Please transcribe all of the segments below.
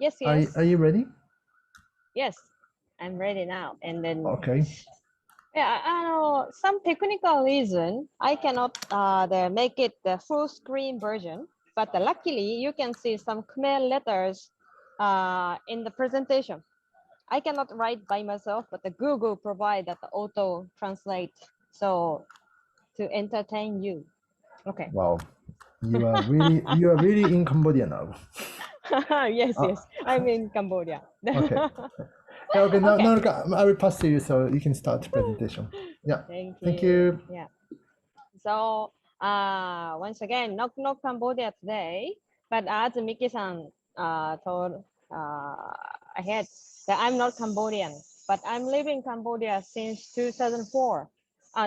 Yes, Are, yes. are you ready? Yes, I'm ready now. And then, Okay. yeah, I know some technical reason I cannot make it the full screen version, but luckily you can see some Khmer letters in the presentation. I cannot write by myself, but the Google provide that auto translate. So to entertain you. Okay. Wow. You are really in Cambodia now. Yes, Uh, yes. I'm in Cambodia. okay. Yeah, okay, now, Okay. now I will pass to you so you can start the presentation. Yeah. Thank Thank you. you. Yeah. So once again, knock Cambodia today. But as Miki-san told ahead, that I'm not Cambodian, but I'm living in Cambodia since 2004.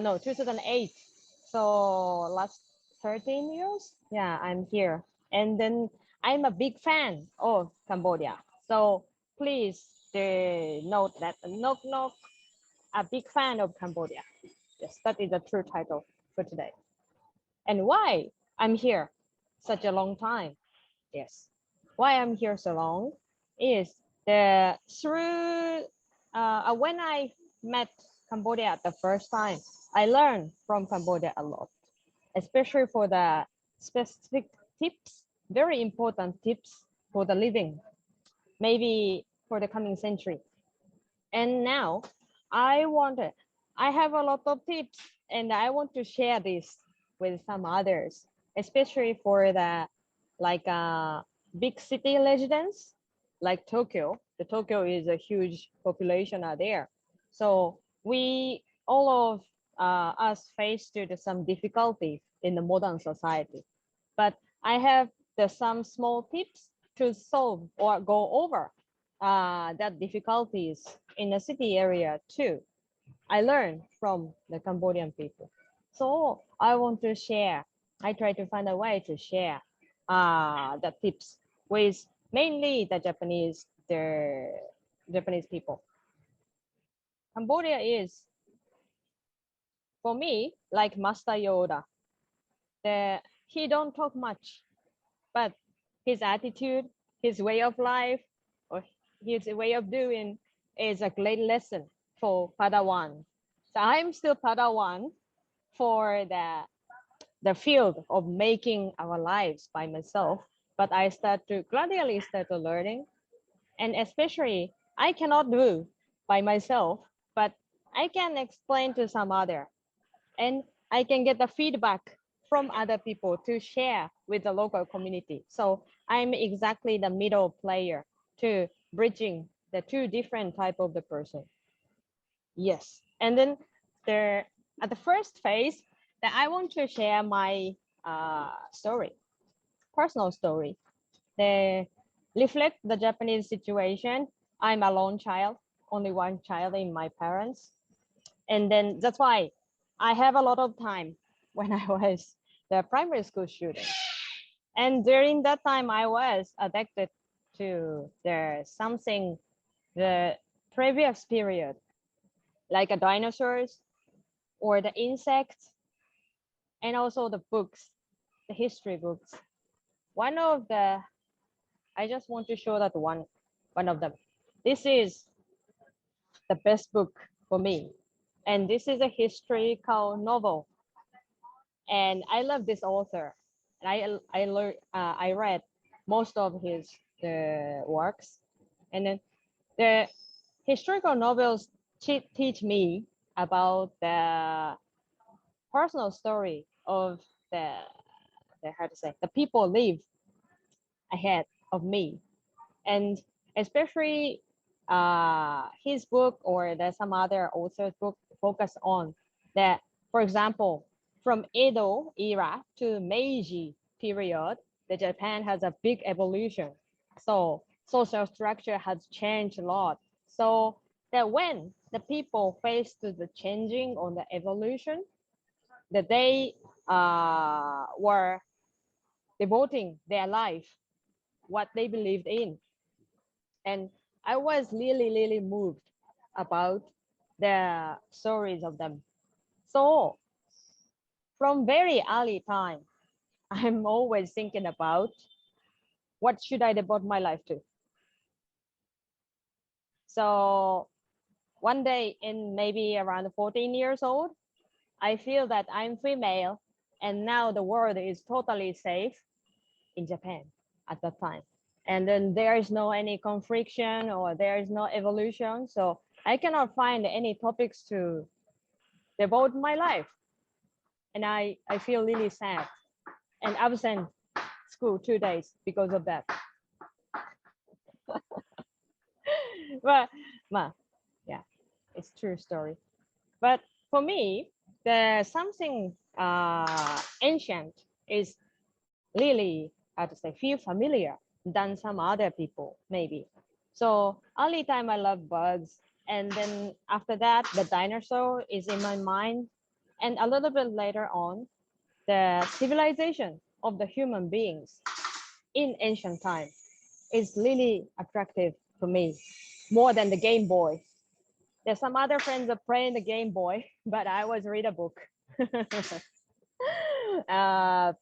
No, 2008. So last 13 years, yeah, I'm here. And then I'm a big fan of Cambodia. So please note that knock, a big fan of Cambodia. Yes, that is the true title for today. And why I'm here such a long time. Yes. Why I'm here so long is the through when I met Cambodia the first time, I learned from Cambodia a lot, especially for the specific tips, very important tips for the living, maybe for the coming century. And now I want to, I have a lot of tips and I want to share this with some others, especially for the like big city residents like Tokyo. The Tokyo is a huge population out there. So we all of us face to some difficulties in the modern society. But I have some small tips to solve or go over that difficulties in the city area too. I learned from the Cambodian people. So I want to share. I try to find a way to share the tips with mainly the Japanese people. Cambodia is, for me, like Master Yoda. He don't talk much, but his attitude, his way of life, or his way of doing is a great lesson for Padawan. So I'm still Padawan for the field of making our lives by myself, but I gradually start to learning, and especially I cannot do by myself, but I can explain to some other, and I can get the feedback from other people to share with the local community. So I'm exactly the middle player to bridging the two different type of the person. Yes. And then there at the first phase that I want to share my story, personal story. They reflect the Japanese situation. I'm a lone child, only one child in my parents. And then that's why I have a lot of time when I was the primary school student. And during that time, I was addicted to the previous period, like a dinosaurs or the insects, and also the books, the history books. One of the, I just want to show that one of them. This is the best book for me. And this is a historical novel. And I love this author. And I read most of his the works. And then the historical novels teach me about the personal story of the how to say the people live ahead of me, and especially his book or there's some other author's book focus on that. For example, from Edo era to Meiji period, the Japan has a big evolution. So social structure has changed a lot. So that when the people face to the changing on the evolution, that they were devoting their life what they believed in. And I was really moved about the stories of them. So from very early time, I'm always thinking about what should I devote my life to. So one day in maybe around 14 years old, I feel that I'm female, and now the world is totally safe in Japan at that time. And then there is no any confliction or there is no evolution. So I cannot find any topics to devote my life. And I feel really sad and absent school 2 days because of that. But yeah, it's true story. But for me, the something ancient is really, how to say, feel familiar than some other people, maybe. So early time, I love bugs. And then after that, the dinosaur is in my mind. And a little bit later on, the civilization of the human beings in ancient time is really attractive to me more than the Game Boy. There's some other friends are playing the Game Boy, but I was read a book.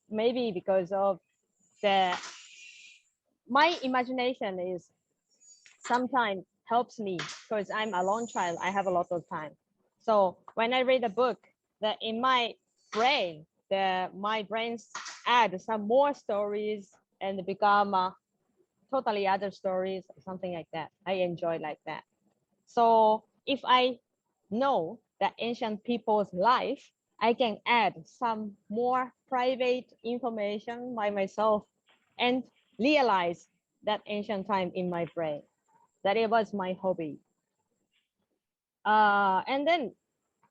Maybe because of the my imagination is sometimes helps me because I'm a lone child. I have a lot of time. So when I read a book, that in my brain, my brains add some more stories and become totally other stories, something like that. I enjoy like that. So if I know the ancient people's life, I can add some more private information by myself and realize that ancient time in my brain. That it was my hobby. And then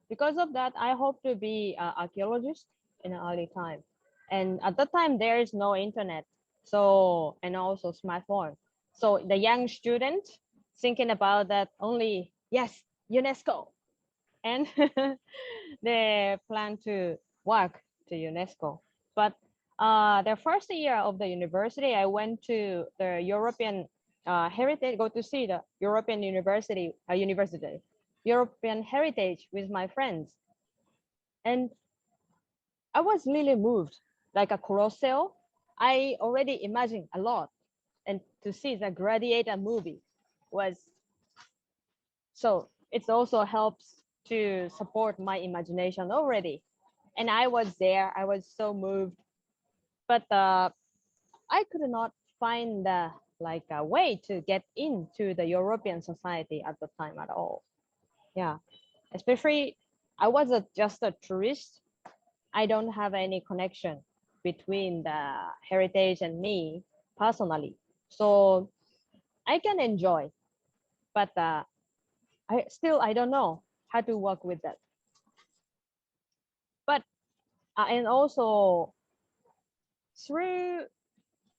because of that, I hope to be an archaeologist in an early time. And at that time, there is no internet, so and also smartphone. So the young student thinking about that only yes, UNESCO, and they plan to work to UNESCO. But the first year of the university, I went to the European heritage, go to see the European European heritage with my friends. And I was really moved, like a Colosseum. I already imagined a lot. And to see the Gladiator movie was so it also helps to support my imagination already. And I was there, I was so moved, but I could not find like a way to get into the European society at the time at all. Yeah, especially I was just a tourist. I don't have any connection between the heritage and me personally. So I can enjoy, but I don't know how to work with that. But and also through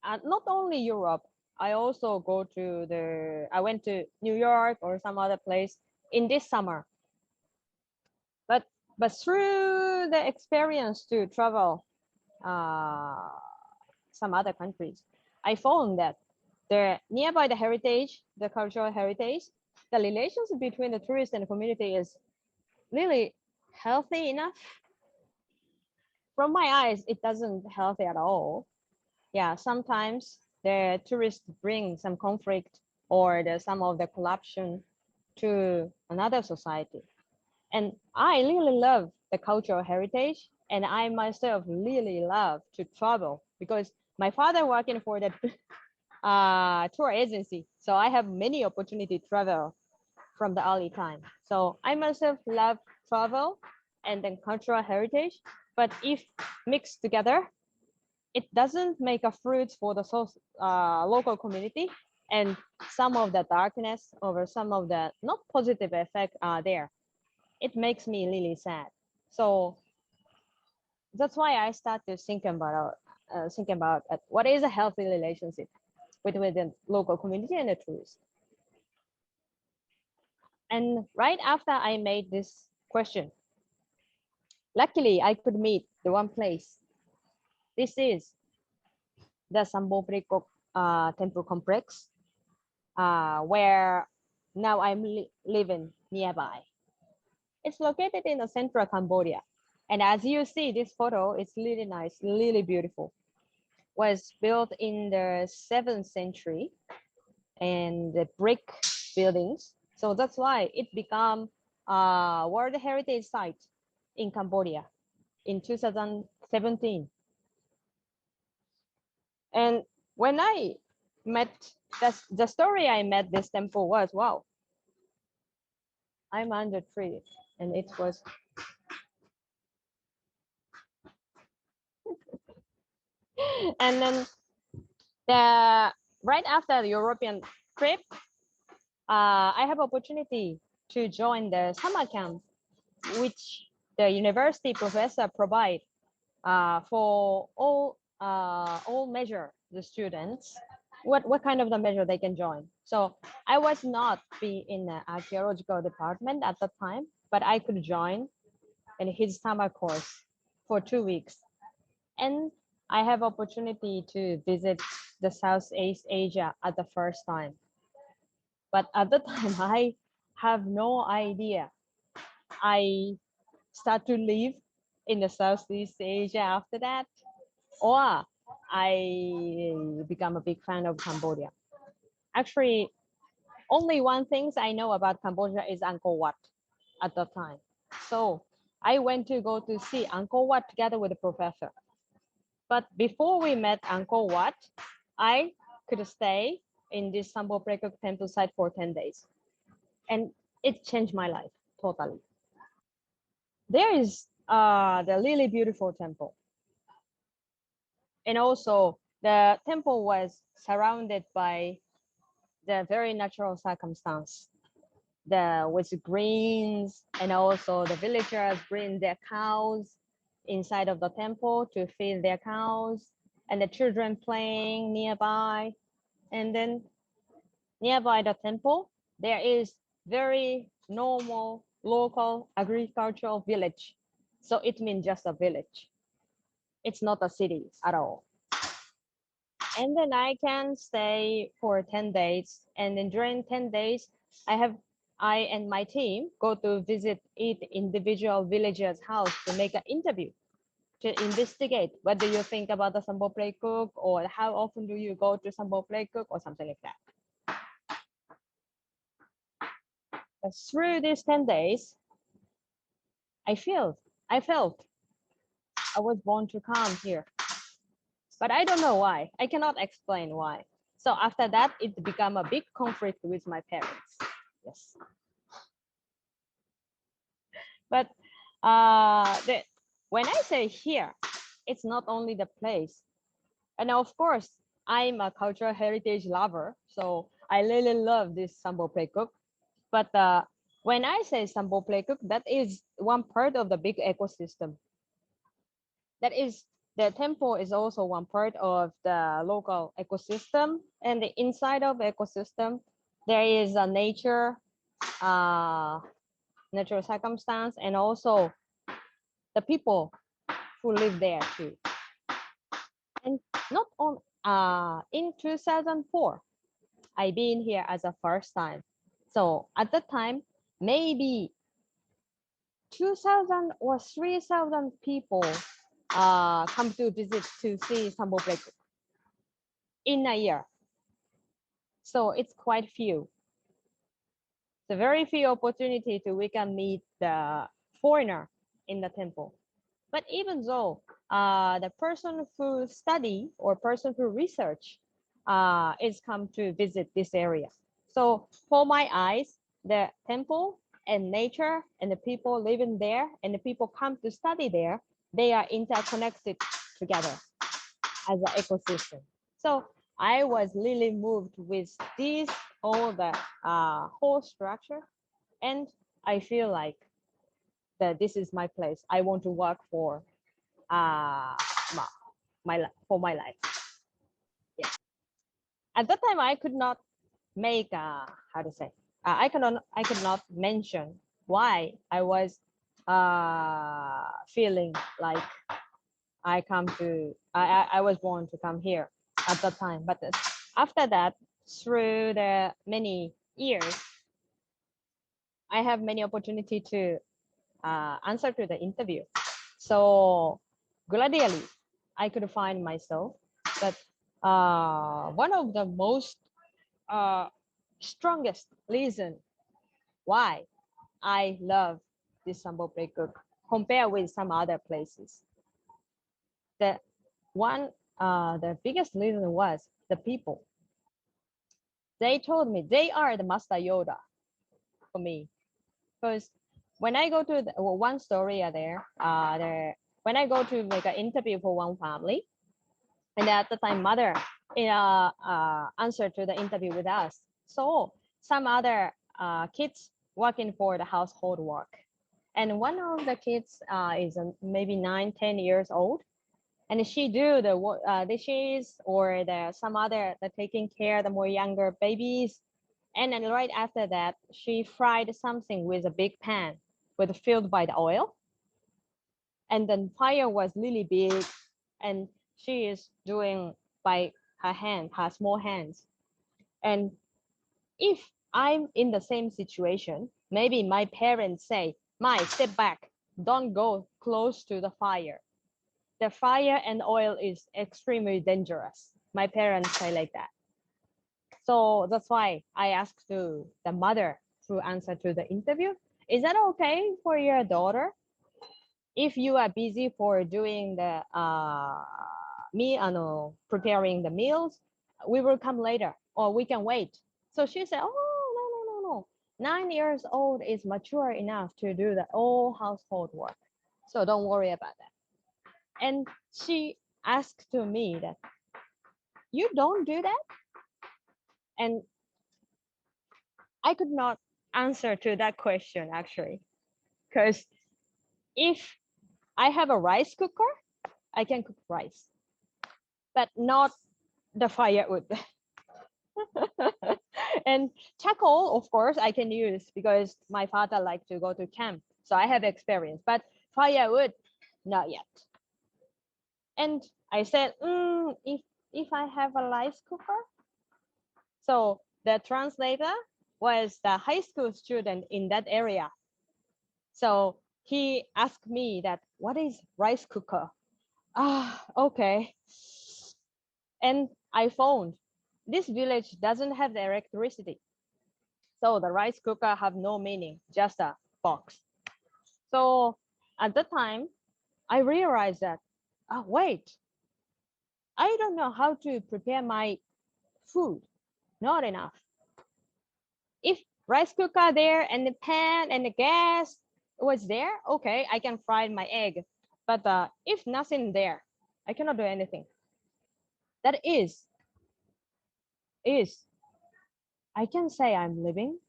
not only Europe, I also I went to New York or some other place in this summer. But through the experience to travel uh, some other countries, I found that the nearby the heritage, the cultural heritage, the relations between the tourist and the community is really healthy enough. From my eyes, it doesn't healthy at all. Yeah, sometimes the tourists bring some conflict or some of the corruption to another society. And I really love the cultural heritage, and I myself really love to travel because my father working for the tour agency, so I have many opportunity to travel from the early time. So I myself love travel and then cultural heritage, but if mixed together, it doesn't make a fruit for the local community, and some of the darkness or some of the not positive effect are there. It makes me really sad. So that's why I start to think about what is a healthy relationship between the local community and the tourist. And right after I made this question, luckily I could meet the one place. This is the Sambobrikok temple complex, where now I'm living nearby. It's located in the central Cambodia. And as you see this photo, it's really nice, really beautiful. Was built in the 7th century and the brick buildings. So that's why it became a World Heritage Site in Cambodia in 2017. And when I met, the story I met this temple was, wow, I'm under tree. And it was, and then the right after the European trip, I have opportunity to join the summer camp, which the university professor provide for all measure the students what kind of the measure they can join. So I was not be in the archaeological department at the time, but I could join in his summer course for 2 weeks, and I have opportunity to visit the Southeast Asia at the first time. But at the time, I have no idea. I start to live in the Southeast Asia after that, or I become a big fan of Cambodia. Actually, only one thing I know about Cambodia is Angkor Wat at the time. So I went to go to see Angkor Wat together with the professor. But before we met Angkor Wat, I could stay in this Sambo Prekuk temple site for 10 days. And it changed my life totally. There is the really beautiful temple. And also the temple was surrounded by the very natural circumstance. The with greens, and also the villagers bring their cows inside of the temple to feed their cows, and the children playing nearby. And then nearby the temple, there is very normal local agricultural village. So it means just a village. It's not a city at all. And then I can stay for 10 days. And then during 10 days, I and my team go to visit each individual villager's house to make an interview, to investigate what do you think about the Sambo Play Cook, or how often do you go to Sambo Play Cook, or something like that. But through these 10 days, I felt I was born to come here. But I don't know why. I cannot explain why. So after that, it became a big conflict with my parents. Yes. But when I say here, it's not only the place. And of course, I'm a cultural heritage lover. So I really love this Sambo Prekuk. But when I say Sambo Prekuk, that is one part of the big ecosystem. That is, the temple is also one part of the local ecosystem. And the inside of ecosystem, there is a natural circumstance, and also the people who live there too. And not on in 2004, I been here as a first time. So at that time, maybe 2,000 or 3,000 people come to visit to see Sambo Break in a year. So it's quite few. It's a very few opportunity to we can meet the foreigner in the temple. But even though the person who study or person who research is come to visit this area. So for my eyes, the temple and nature and the people living there and the people come to study there, they are interconnected together as an ecosystem. So I was really moved with this, all the whole structure, and I feel like that this is my place. I want to work for uh for my life. Yeah. At that time, I could not make how to say I could not mention why I was feeling like I was born to come here at that time. But after that, through the many years, I have many opportunity to answer to the interview. So gradually, I could find myself. But one of the most strongest reason why I love this Sambo Prekuk compared with some other places. The one, the biggest reason was the people. They told me they are the Master Yoda for me, because when I go to one story there, when I go to make an interview for one family, and at the time mother answered to the interview with us. So some other kids working for the household work, and one of the kids is maybe 9, 10 years old, and she do the dishes or the some other the taking care of the more younger babies. And then right after that, she fried something with a big pan with filled by the oil, and then fire was really big, and she is doing by her hand, her small hands. And if I'm in the same situation, maybe my parents say, "My, step back, don't go close to the fire. The fire and oil is extremely dangerous." My parents say like that. So that's why I asked to the mother to answer to the interview. Is that okay for your daughter? If you are busy for doing the preparing the meals, we will come later or we can wait. So she said, "Oh, no, no, no, no. 9 years old is mature enough to do the all household work. So don't worry about that." And she asked to me that, "You don't do that?" And I could not answer to that question actually, because if I have a rice cooker, I can cook rice, but not the firewood. And charcoal, of course, I can use because my father liked to go to camp, so I have experience. But firewood, not yet. And I said, if I have a rice cooker. So the translator was the high school student in that area. So he asked me that, "What is rice cooker?" Ah, okay. And I phoned. This village doesn't have the electricity. So the rice cooker have no meaning, just a box. So at the time, I realized that, oh, wait, I don't know how to prepare my food. Not enough. If rice cooker there and the pan and the gas was there, okay, I can fry my egg. But if nothing there, I cannot do anything. That is, I can say I'm living.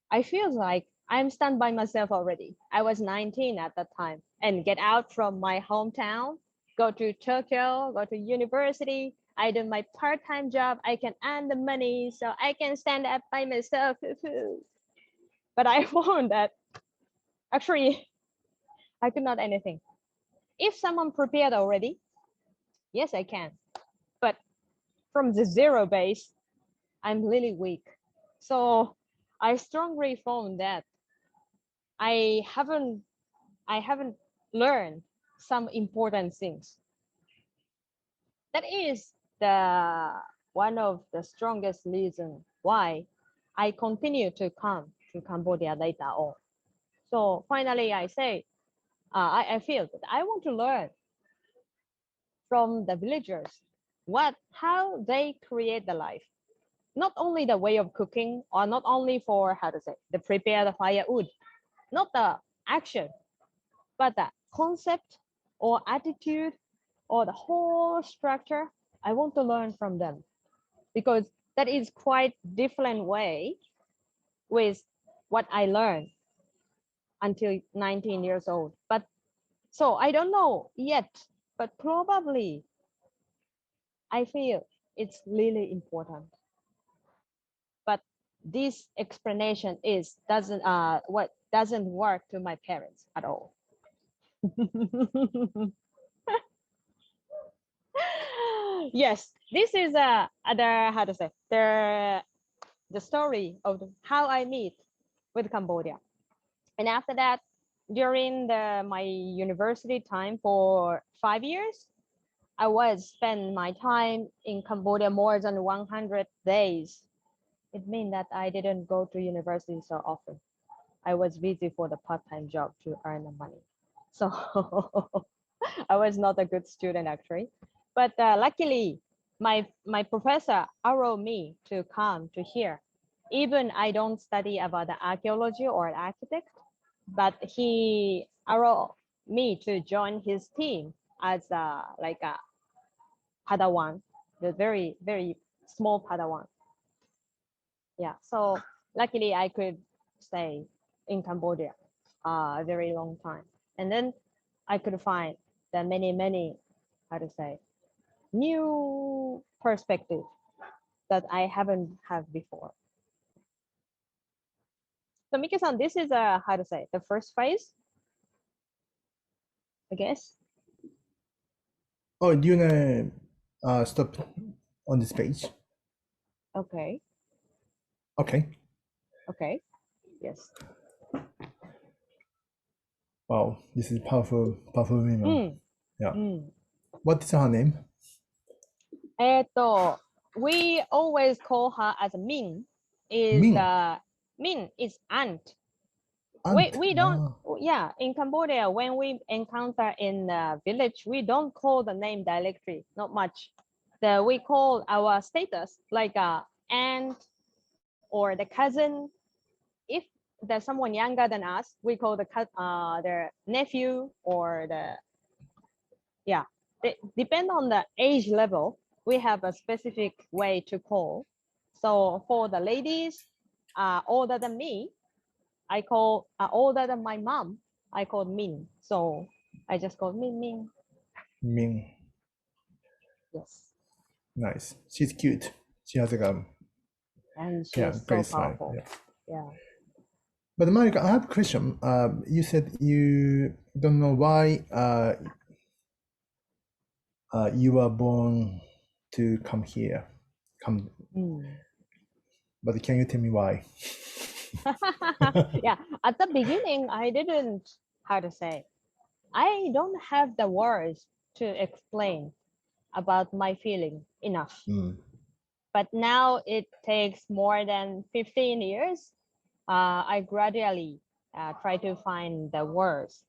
I feel like I'm stunned by myself already. I was 19 at that time and get out from my hometown, go to Tokyo, go to university. I do my part-time job. I can earn the money so I can stand up by myself. But I found that actually I could not anything. If someone prepared already, yes, I can. But from the zero base, I'm really weak. So I strongly found that I haven't I haven't learned some important things. That is the one of the strongest reason why I continue to come to Cambodia later on. So finally, I say I feel that I want to learn from the villagers how they create the life. Not only the way of cooking, or not only for how to say the prepare the firewood, not the action, but the concept or attitude or the whole structure. I want to learn from them because that is quite different way with what I learned until 19 years old. But so I don't know yet, but probably I feel it's really important. But this explanation doesn't work to my parents at all. Yes, this is other how to say the story of how I meet with Cambodia. And after that, during my university time for 5 years, I was spend my time in Cambodia more than 100 days. It means that I didn't go to university so often. I was busy for the part-time job to earn the money. So I was not a good student actually. But luckily, my professor allowed me to come to here. Even I don't study about the archaeology or architect, but he allowed me to join his team as like a Padawan, the very small Padawan. Yeah, so luckily I could stay in Cambodia a very long time, and then I could find the many how to say new perspective that I haven't had before. So Miki-san, this is a how to say the first phase, I guess. Oh, do you wanna stop on this page? Okay, Okay. okay, yes. Wow, this is powerful, powerful woman. Mm, Yeah. mm. What is her name? We always call her as Min. Is Min. Min is aunt. Aunt. We don't, Ah, yeah, in Cambodia when we encounter in the village, we don't call the name directly, not much. We call our status like a aunt or the cousin. If there's someone younger than us, we call their nephew or the, yeah, depend on the age level. We have a specific way to call. So for the ladies older than me, I call older than my mom. I call Min. So I just call Min Min. Min. Yes. Nice. She's cute. She has like a, And yeah, she's so great smile. powerful. Yeah. Yeah. But Marika, I have a question. You said you don't know why you were born to come here. Come, Mm. but can you tell me why? Yeah. At the beginning, I didn't, how to say, I don't have the words to explain about my feeling enough. Mm. But now it takes more than 15 years. I gradually try to find the words.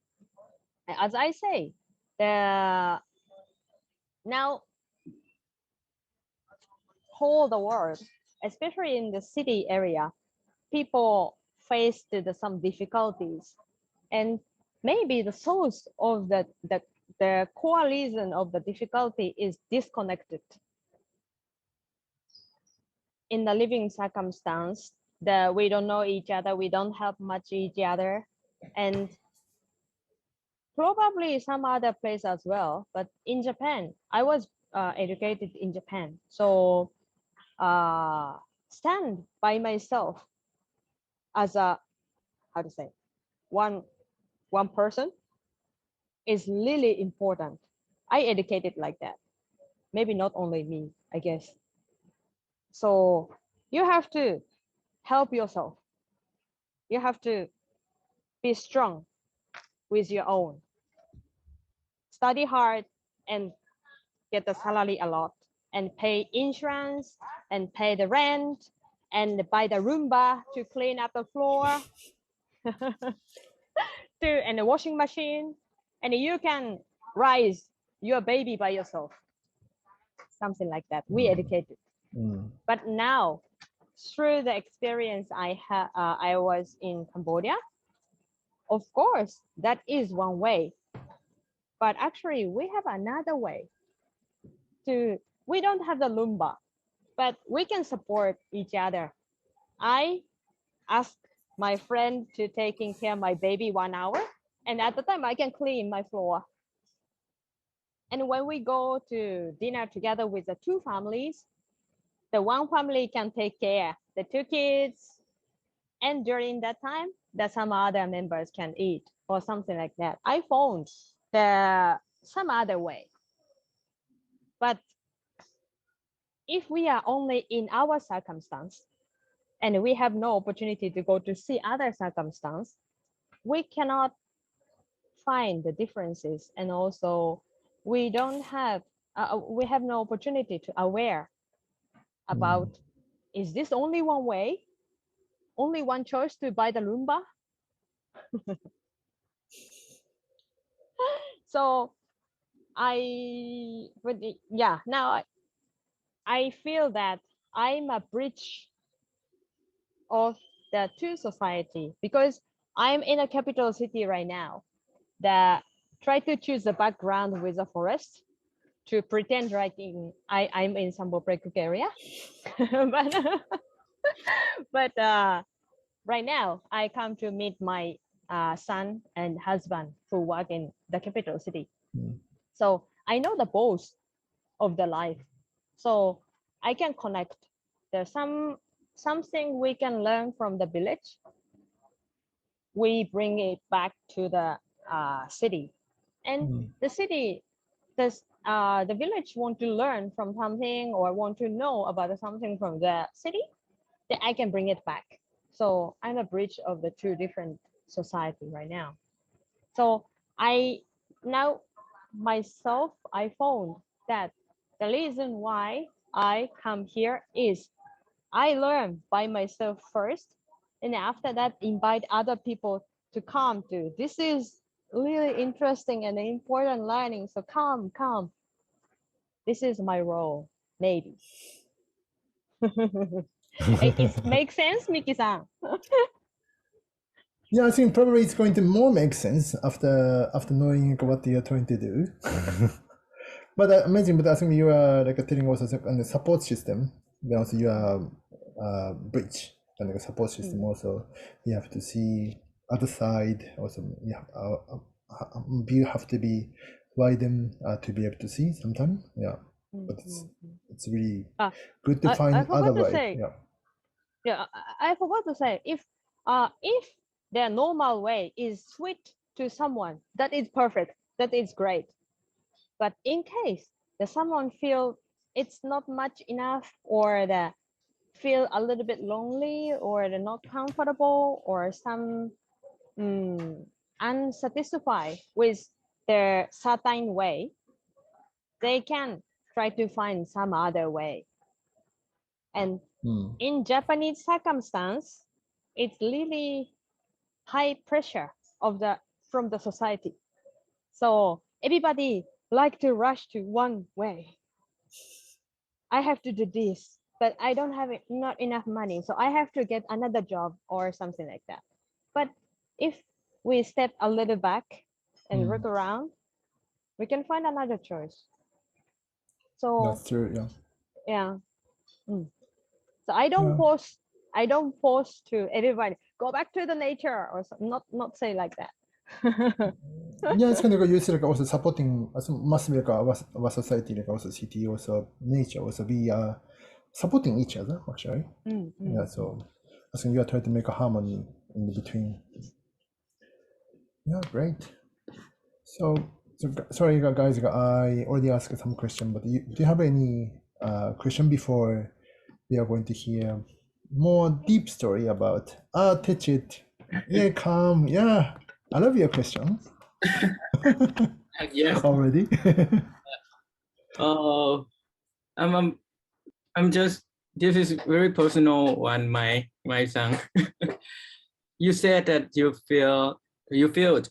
As I say, the now whole the world, especially in the city area, people faced some difficulties, and maybe the source of the core reason of the difficulty is disconnected in the living circumstance. That we don't know each other, we don't help much each other, and probably some other place as well. But in Japan, I was educated in Japan, so stand by myself as a how to say one one person is really important. I educated like that. Maybe not only me, I guess. So you have to help yourself. You have to be strong with your own. Study hard and get the salary a lot and pay insurance and pay the rent and buy the Roomba to clean up the floor and the washing machine, and you can raise your baby by yourself, something like that. We educated. Mm. But now through the experience I was in Cambodia, of course that is one way, but actually we have another way to, we don't have the Lumba, but we can support each other. I asked my friend to taking care of my baby 1 hour, and at the time I can clean my floor. And when we go to dinner together with the two families, the one family can take care the two kids, and during that time that some other members can eat or something like that. I found the some other way. But if we are only in our circumstance and we have no opportunity to go to see other circumstance, we cannot find the differences, and also we don't have we have no opportunity to aware about is this only one way? Only one choice to buy the Roomba? So now I feel that I'm a bridge of the two society because I'm in a capital city right now that try to choose a background with a forest to pretend like I'm in Sambo Prekuk area. but but right now I come to meet my son and husband who work in the capital city. Mm. So I know the both of the life. So I can connect. There's something we can learn from the village. We bring it back to the city, and Mm. the city, the village want to learn from something or want to know about something from the city. Then I can bring it back. So I'm a bridge of the two different society right now. So I now myself I found that the reason why I come here is I learn by myself first, and after that invite other people to come too. This is really interesting and important learning. So come. This is my role, maybe. It makes sense, Miki-san. Yeah, I think probably it's going to more make sense after knowing what you're trying to do. But amazing. But I think you are like telling also on the support system. Then also you are bridge and like a support system. Also, you have to see other side. Also, you have to be widen to be able to see sometime. Yeah, but it's really good to I find other forgot to way. say. Yeah. Yeah, I forgot to say if their normal way is sweet to someone, that is perfect. That is great. But in case that someone feel it's not much enough or the feel a little bit lonely or they're not comfortable or some unsatisfied with their certain way, they can try to find some other way. And in Japanese circumstance, it's really high pressure of the from the society. So everybody like to rush to one way. I have to do this, but I don't have not enough money, so I have to get another job or something like that. But if we step a little back and look around, we can find another choice. So That's true. Yeah. yeah. So Yeah. I don't force to everybody go back to the nature or not say like that. Yeah, it's kind of used like also supporting must be like our society, like also city, also nature, also be supporting each other actually. Yeah, so I think you are trying to make a harmony in between. Yeah, great. So sorry guys, I already asked some question, but do you have any question before we are going to hear more deep story about Techit? Yeah, come. Yeah, I love your question. Yes. Already. Uh, I'm just. This is very personal one. My son. You said that you felt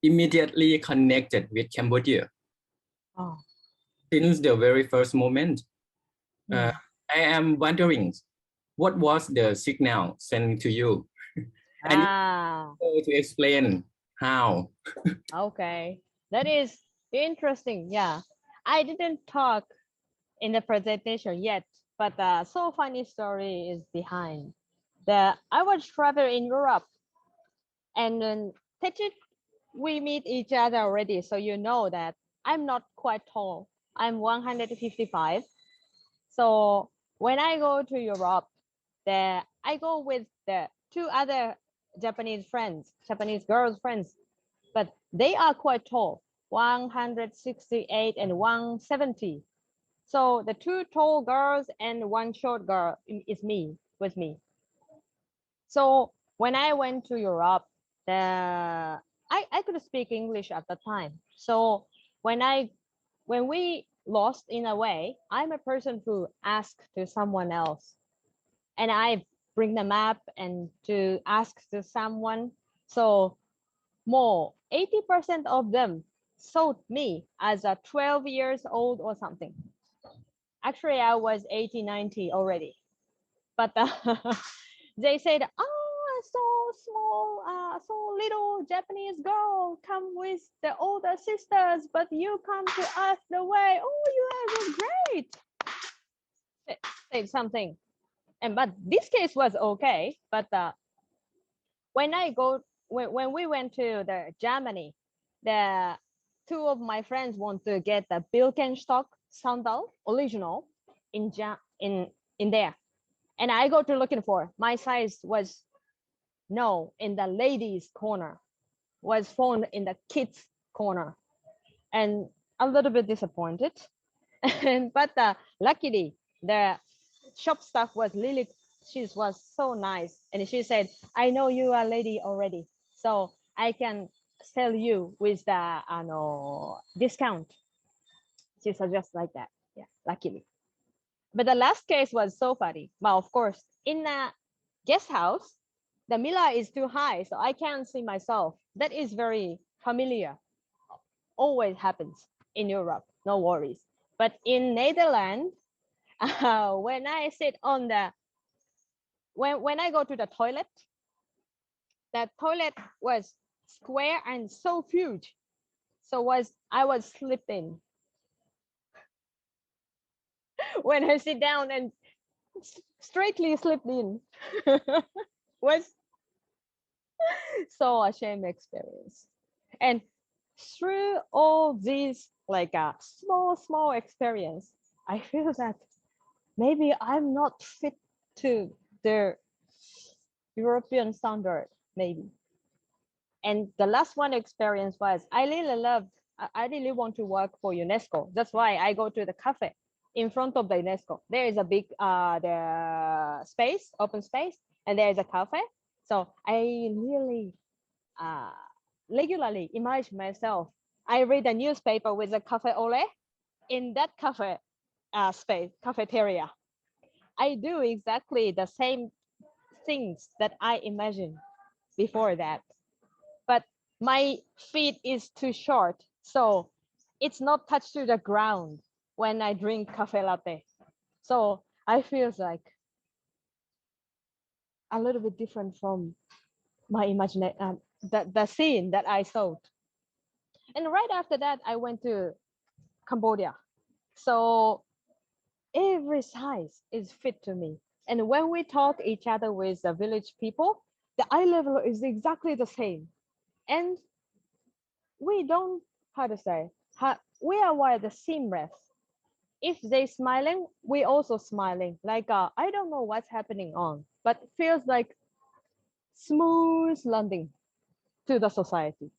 immediately connected with Cambodia Oh. since the very first moment. I am wondering, what was the signal sent to you? And to explain how. Okay. That is interesting. Yeah. I didn't talk in the presentation yet, but so funny story is behind. I was traveling in Europe and then we meet each other already. So you know that I'm not quite tall. I'm 155. So when I go to Europe, I go with the two other Japanese girls friends, but they are quite tall, 168 and 170. So the two tall girls and one short girl is me with me. So when I went to Europe, I could speak English at the time. So when we lost in a way, I'm a person who asks to someone else and I bring them up and to ask to someone. So more 80% of them sold me as a 12 years old or something. Actually, I was 80, 90 already. But they said, oh, so small, so little Japanese girl come with the older sisters, but you come to us the way. Oh, you are great. Say something. And but this case was okay. But when we went to the Germany, the two of my friends want to get the Birkenstock sandal original in there, and I go to looking for. My size was no in the ladies corner, was found in the kids corner, and a little bit disappointed. And but luckily the shop staff was really, she was so nice, and she said, I know you are a lady already, so I can sell you with the discount. She suggests like that. Yeah, luckily. But the last case was so funny. But of course, in a guest house, the mirror is too high, so I can't see myself. That is very familiar. Always happens in Europe. No worries. But in Netherlands, when I sit on the when I go to the toilet was square and so huge. So I was sleeping when I sit down and straightly slept in. Was so a shame experience. And through all these like a small experience, I feel that maybe I'm not fit to the European standard, maybe. And the last one experience was I really want to work for UNESCO. That's why I go to the cafe in front of the UNESCO. There is a big the space, open space, and there is a cafe. So I really regularly imagine myself. I read a newspaper with a cafe au lait in that cafe space, cafeteria. I do exactly the same things that I imagined before that. But my feet is too short, so it's not touched to the ground when I drink cafe latte. So I feel like a little bit different from my imagination, the scene that I saw. And right after that, I went to Cambodia. So every size is fit to me. And when we talk each other with the village people, the eye level is exactly the same. And we don't, how to say, we are wired the seamless. If they smiling, we also smiling. Like I don't know what's happening on, but it feels like smooth landing to the society.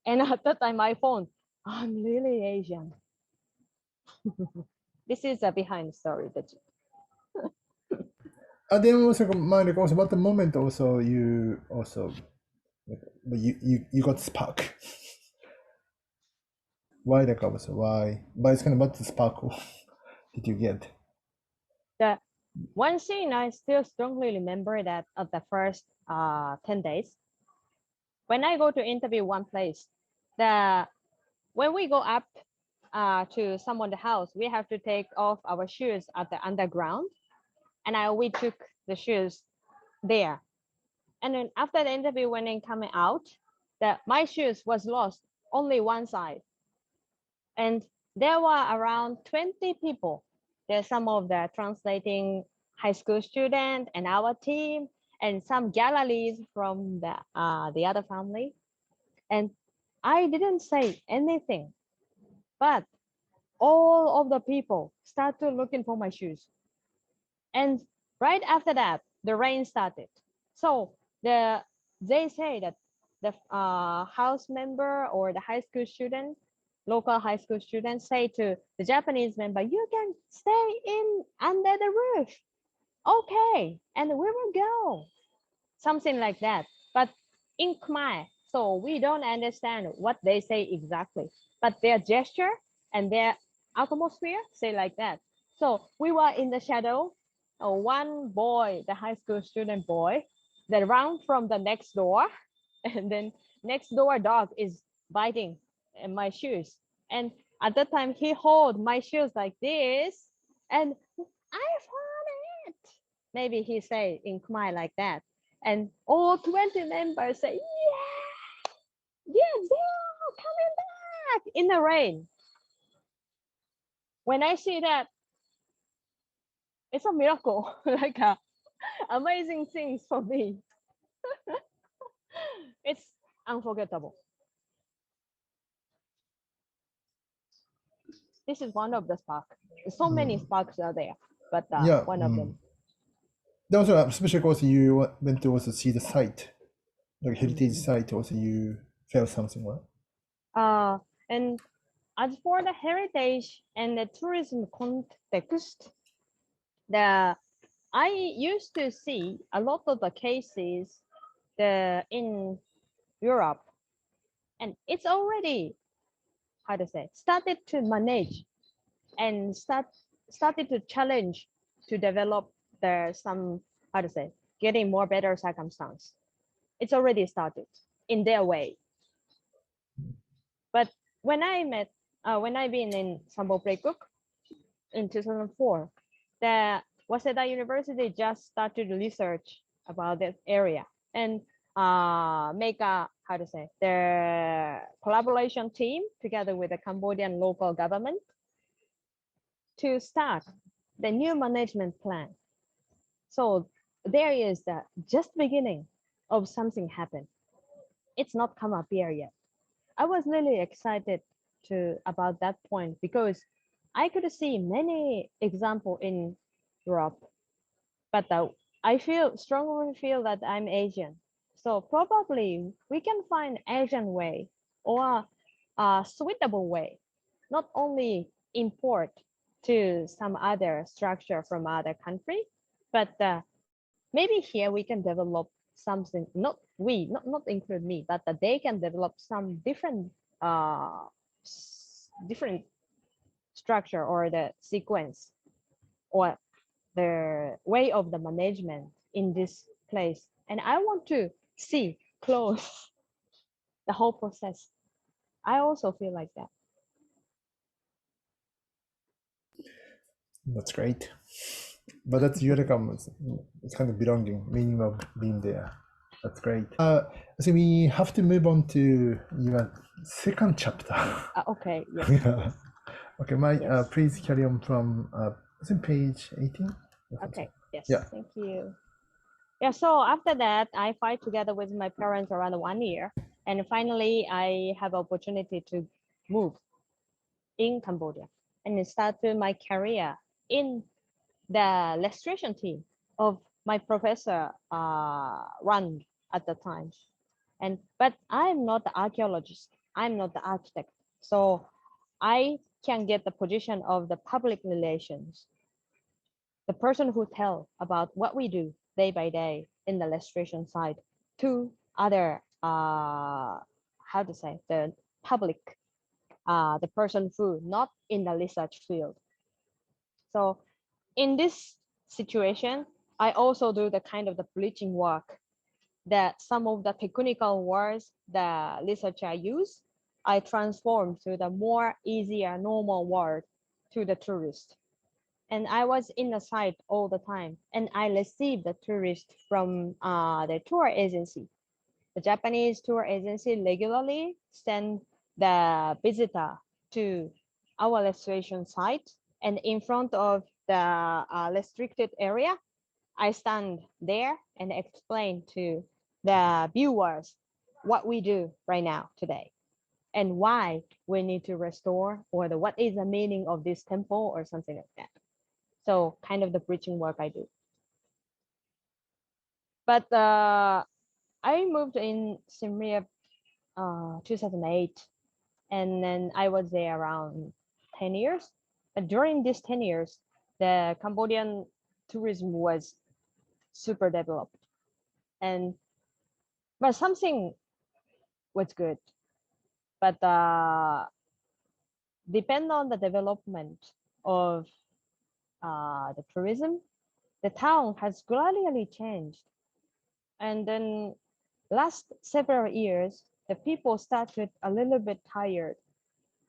And at that time, my phone, I'm really Asian. This is a behind story that. Then also, like also, what the moment also you also, you got spark. Why the also why? But it's kind of what the sparkle did you get? The one scene I still strongly remember that of the first 10 days. When I go to interview one place, when we go up to someone's house, we have to take off our shoes at the underground, and we took the shoes there. And then after the interview, when I'm coming out, my shoes was lost only one side, and there were around 20 people. There's some of the translating high school student and our team, and some galleries from the other family. And I didn't say anything, but all of the people started looking for my shoes. And right after that, the rain started. So they say that the house member or the high school student, local high school student, say to the Japanese member, you can stay in under the roof. Okay, and we will go. Something like that. But in Khmer, so we don't understand what they say exactly, but their gesture and their atmosphere say like that. So we were in the shadow one boy, the high school student boy, that ran from the next door, and then next door dog is biting in my shoes. And at that time, he hold my shoes like this, and I found it. Maybe he say in Khmer like that, and all 20 members say, "Yeah, yeah, they're coming back in the rain." When I see that, it's a miracle, like a amazing things for me. It's unforgettable. This is one of the sparks. So many sparks are there, but Yeah. one of them. There was especially also you went to also see the site, like heritage site. Also, you felt something, right? And as for the heritage and the tourism context, I used to see a lot of the cases in Europe, and it's already, how to say, started to manage and started to challenge to develop some, how to say, getting more better circumstance. It's already started in their way. But when I've been in Sambo Prekuk in 2004, the Waseda University just started research about this area and make a, how to say, the collaboration team together with the Cambodian local government to start the new management plan. So there is the just beginning of something happen. It's not come up here yet. I was really excited about that point because I could see many example in Europe, but I strongly feel that I'm Asian. So probably we can find Asian way or a suitable way, not only import to some other structure from other country, but maybe here we can develop something, not include me, but that they can develop some uh, different structure or the sequence or the way of the management in this place. And I want to see close the whole process. I also feel like that. That's great. But that's Eureka. It's kind of belonging, meaning of being there. That's great. So we have to move on to your second chapter. Okay. Yes. Yeah. Okay. Yes. Please carry on from I think page 18. Okay. Yes. Yeah. Thank you. Yeah. So after that, I fight together with my parents around 1 year, and finally, I have opportunity to move in Cambodia and started my career in the illustration team of my professor run at the time. But I'm not the archaeologist. I'm not the architect. So I can get the position of the public relations, the person who tell about what we do day by day in the illustration side to other, how to say, the public, the person who not in the research field. So in this situation, I also do the kind of the bleaching work that some of the technical words the researcher use, I transform to the more easier normal word to the tourist. And I was in the site all the time, and I received the tourist from the tour agency. The Japanese tour agency regularly send the visitor to our restoration site, and in front of the restricted area, I stand there and explain to the viewers what we do right now today and why we need to restore or what is the meaning of this temple or something like that. So kind of the preaching work I do. But I moved in Siem Reap 2008, and then I was there around 10 years. But during these 10 years, the Cambodian tourism was super developed. But something was good. But depend on the development of the tourism, the town has gradually changed. And then last several years, the people started a little bit tired.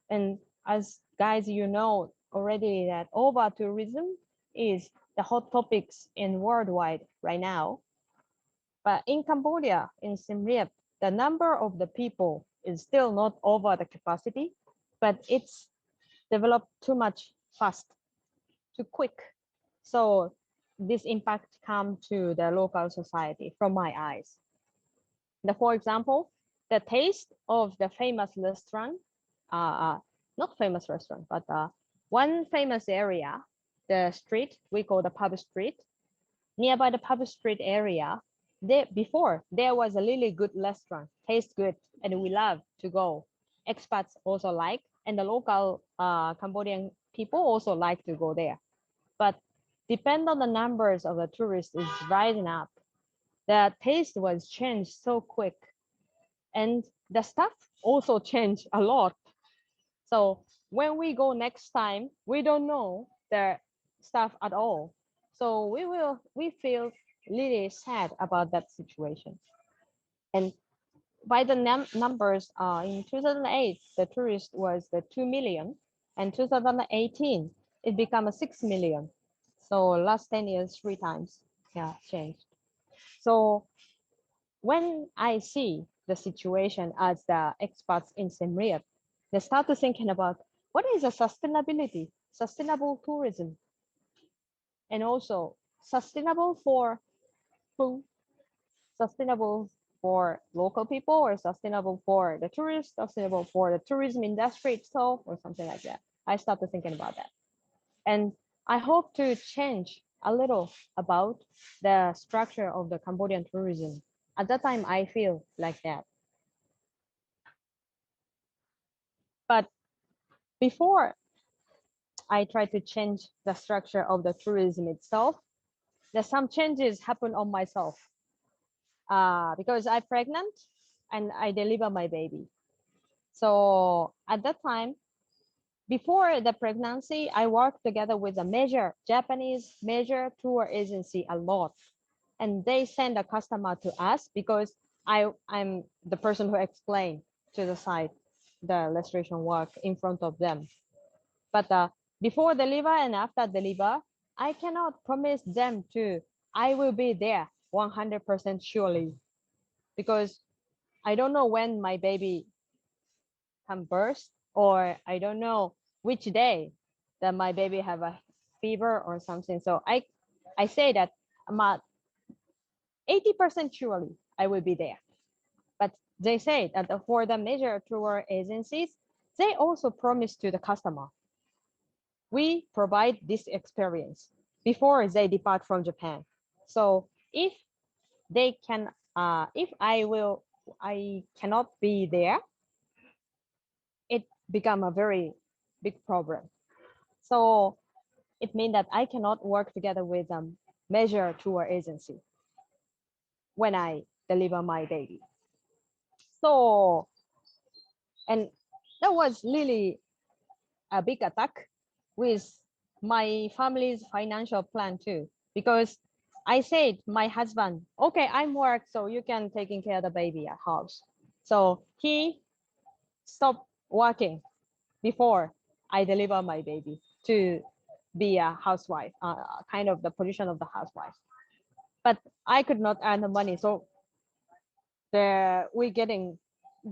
And as guys, you know already that over tourism is the hot topics in worldwide right now. But in Cambodia, in Siem Reap, the number of the people is still not over the capacity, but it's developed too much fast, too quick. So this impact come to the local society from my eyes. For example, the taste of the famous restaurant, not famous restaurant, but one famous area, the street, we call the pub street. Nearby the pub street area, before there was a really good restaurant, tastes good, and we love to go. Expats also like, and the local Cambodian people also like to go there. But depend on the numbers of the tourists is rising up. The taste was changed so quick, and the stuff also changed a lot. So when we go next time, we don't know the stuff at all. So we feel really sad about that situation. And by the numbers, in 2008, the tourist was the 2 million, and 2018, it became a 6 million. So last 10 years, 3 times, yeah, changed. So when I see the situation as the experts in Siem Reap, they start to thinking about what is a sustainability, sustainable tourism, and also sustainable for food, sustainable for local people, or sustainable for the tourists, sustainable for the tourism industry itself, or something like that. I started thinking about that. And I hope to change a little about the structure of the Cambodian tourism. At that time, I feel like that. But before I try to change the structure of the tourism itself, there's some changes happen on myself because I'm pregnant and I deliver my baby. So at that time, before the pregnancy, I worked together with a Japanese major tour agency a lot. And they send a customer to us because I'm the person who explained to the site the restoration work in front of them. But before deliver and after deliver, I cannot promise them I will be there 100% surely, because I don't know when my baby can burst, or I don't know which day that my baby have a fever or something. So I say that I'm at 80% surely I will be there. But they say that for the major tour agencies, they also promise to the customer, we provide this experience before they depart from Japan. So if they can, if I cannot be there, it become a very big problem. So it means that I cannot work together with a major tour agency when I deliver my baby. So, and that was really a big attack with my family's financial plan too, because I said my husband, okay, I'm work, so you can taking care of the baby at house. So he stopped working before I deliver my baby to be a housewife, kind of the position of the housewife. But I could not earn the money, so we're getting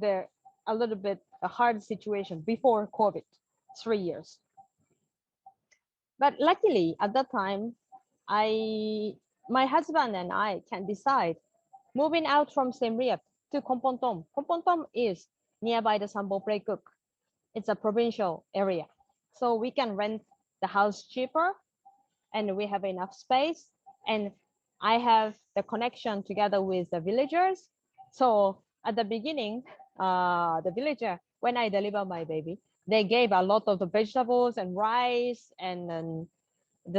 a little bit a hard situation before COVID, 3 years. But luckily at that time, my husband and I can decide moving out from Siem Reap to Kompon Tom. Kompon Tom is nearby the Sambo Prekuk. It's a provincial area. So we can rent the house cheaper and we have enough space. And I have the connection together with the villagers. So at the beginning, the villager, when I deliver my baby, they gave a lot of the vegetables and rice and then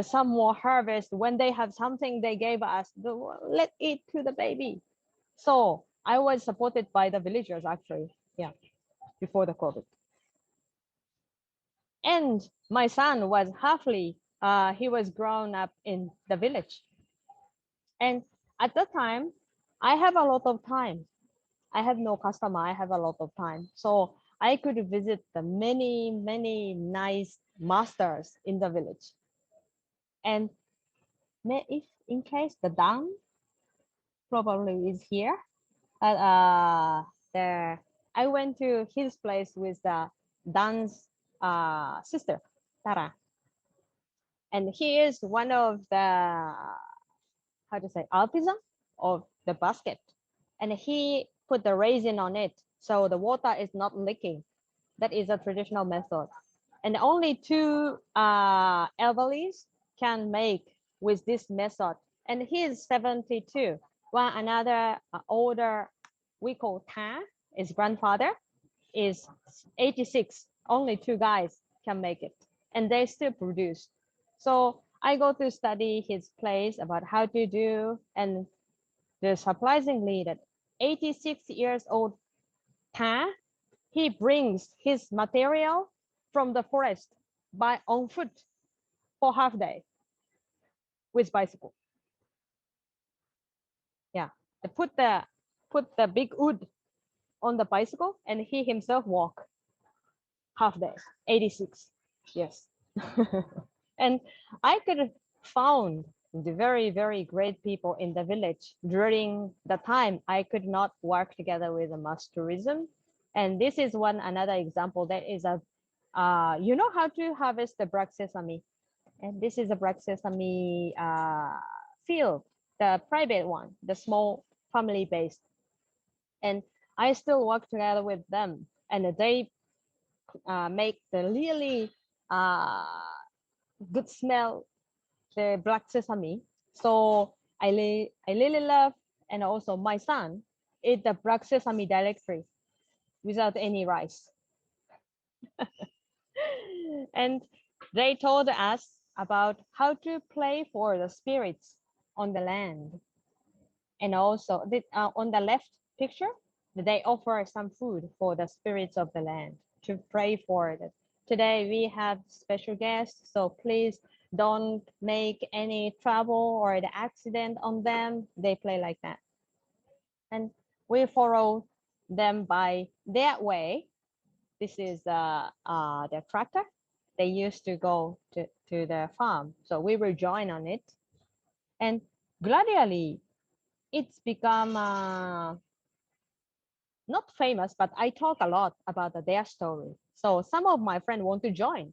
some more harvest. When they have something, they gave us let eat to the baby. So I was supported by the villagers actually, yeah, before the COVID. And my son was he was grown up in the village. And at that time, I have a lot of time. I have no customer. I have a lot of time. So I could visit the many, many nice masters in the village. And if in case the Dan probably is here, but there I went to his place with the Dan's sister, Tara. And he is one of the, how to say, artisan of the basket. And he put the resin on it, so the water is not leaking. That is a traditional method. And only two elderlies can make with this method. And he is 72. While another older, we call Ta, his grandfather, is 86. Only two guys can make it. And they still produce. So I go to study his place about how to do, and the surprisingly that 86 years old Ta, he brings his material from the forest by on foot for half day with bicycle. Yeah, they put the big wood on the bicycle, and he himself walk half day. 86, yes. And I could found the very, very great people in the village during the time I could not work together with the mass tourism. And this is one another example. That is a you know how to harvest the black sesame, and this is a black sesame field, the private one, the small family based. And I still work together with them, and they make the really good smell, the black sesame. So I really love, and also my son eat the black sesame directly without any rice. And they told us about how to pray for the spirits on the land. And also on the left picture, they offer some food for the spirits of the land to pray for it. Today we have special guests, so please don't make any trouble or the accident on them. They play like that. And we follow them by their way. This is their tractor. They used to go to their farm. So we will join on it. And gradually, it's become not famous, but I talk a lot about their story. So some of my friends want to join.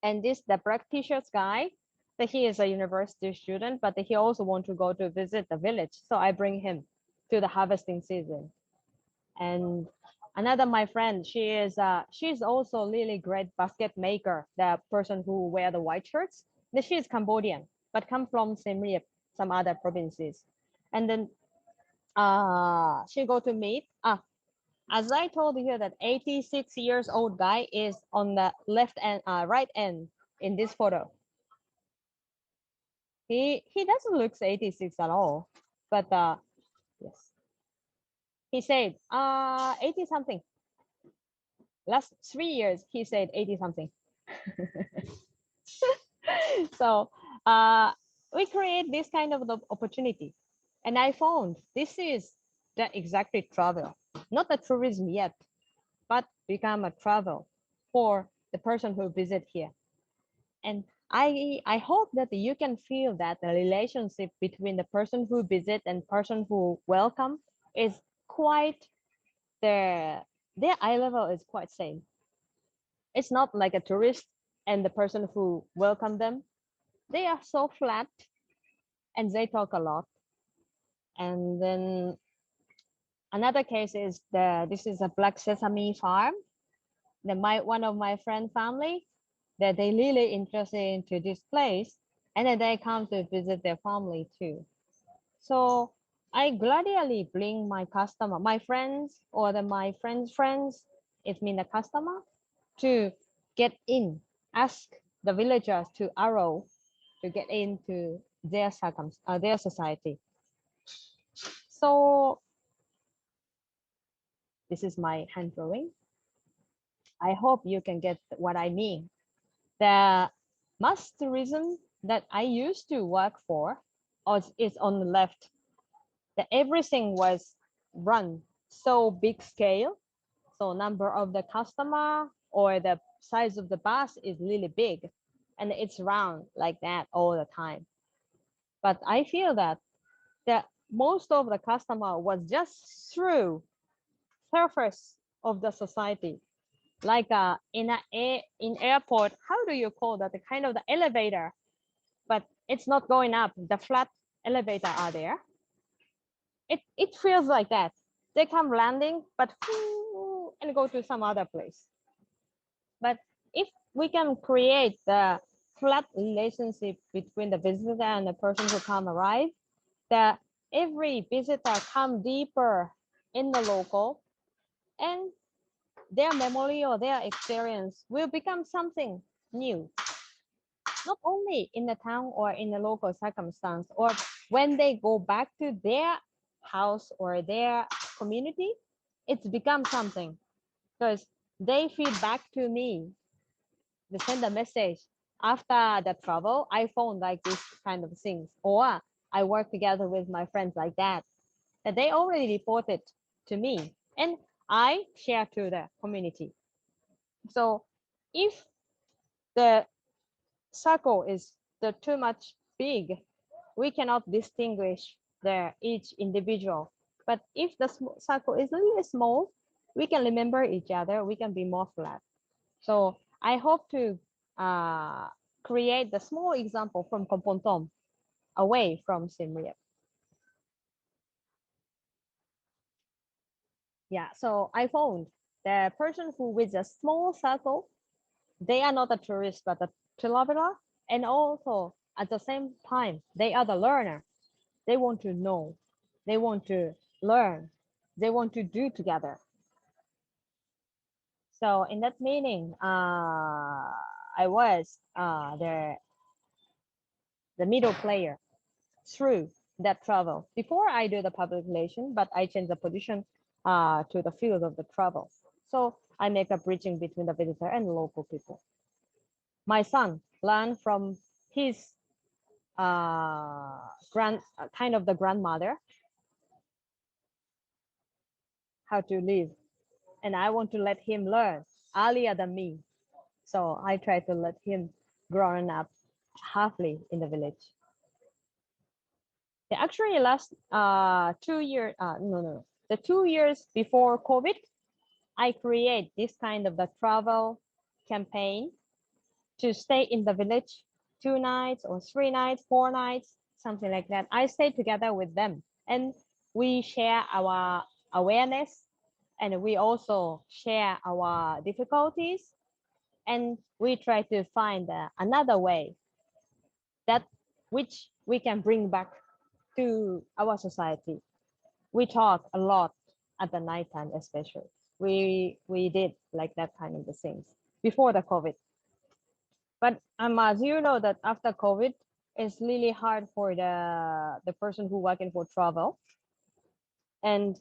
And this, the black t-shirts guy, that he is a university student, but he also want to go to visit the village. So I bring him to the harvesting season. And another my friend, she's also really great basket maker, the person who wear the white shirts. She is Cambodian, but come from Siem Reap, some other provinces. And then she go to meet as I told you that 86 years old guy is on the left and right end in this photo. He doesn't look 86 at all, but yes, he said 80 something. Last 3 years he said 80 something. So we create this kind of opportunity, and I found this is the exactly travel, not the tourism yet, but become a travel for the person who visit here. And I hope that you can feel that the relationship between the person who visit and person who welcome is quite their eye level is quite same. It's not like a tourist and the person who welcome them. They are so flat and they talk a lot. And then another case is this is a black sesame farm. One of my friend family, that they really interested into this place, and then they come to visit their family too. So I gradually bring my customer, my friends, or my friends, it means the customer, to get in, ask the villagers to arrow to get into their their society. So this is my hand drawing. I hope you can get what I mean. The mass tourism that I used to work for is on the left. That everything was run so big scale. So number of the customer or the size of the bus is really big, and it's round like that all the time. But I feel that most of the customer was just through surface of the society, like in airport. How do you call that? The kind of the elevator, but it's not going up. The flat elevator are there. It feels like that. They come landing, but and go to some other place. But if we can create the flat relationship between the visitor and the person who come arrive, that every visitor come deeper in the local, and their memory or their experience will become something new, not only in the town or in the local circumstance, or when they go back to their house or their community, it's become something, because they feed back to me, they send a message after the travel. I found like this kind of things, or I work together with my friends like that they already reported to me, and I share to the community. So if the circle is too much big, we cannot distinguish each individual. But if the circle is really small, we can remember each other, we can be more flat. So I hope to create the small example from Kompontom away from Siem Reap. Yeah, so I found the person who with a small circle, they are not a tourist, but a traveler. And also at the same time, they are the learner. They want to know, they want to learn, they want to do together. So in that meaning, I was the middle player through that travel. Before I do the public relation, but I change the position to the field of the travel. So I make a bridging between the visitor and the local people. My son learned from his kind of the grandmother how to live, and I want to let him learn earlier than me. So I try to let him growing up halfly in the village. Actually, last 2 years, the 2 years before COVID, I create this kind of the travel campaign to stay in the village 2 nights or 3 nights, 4 nights, something like that. I stay together with them, and we share our awareness, and we also share our difficulties, and we try to find another way that which we can bring back to our society. We talk a lot at the nighttime, especially. We did like that kind of the things before the COVID. But as you know that after COVID, it's really hard for the person who working for travel. And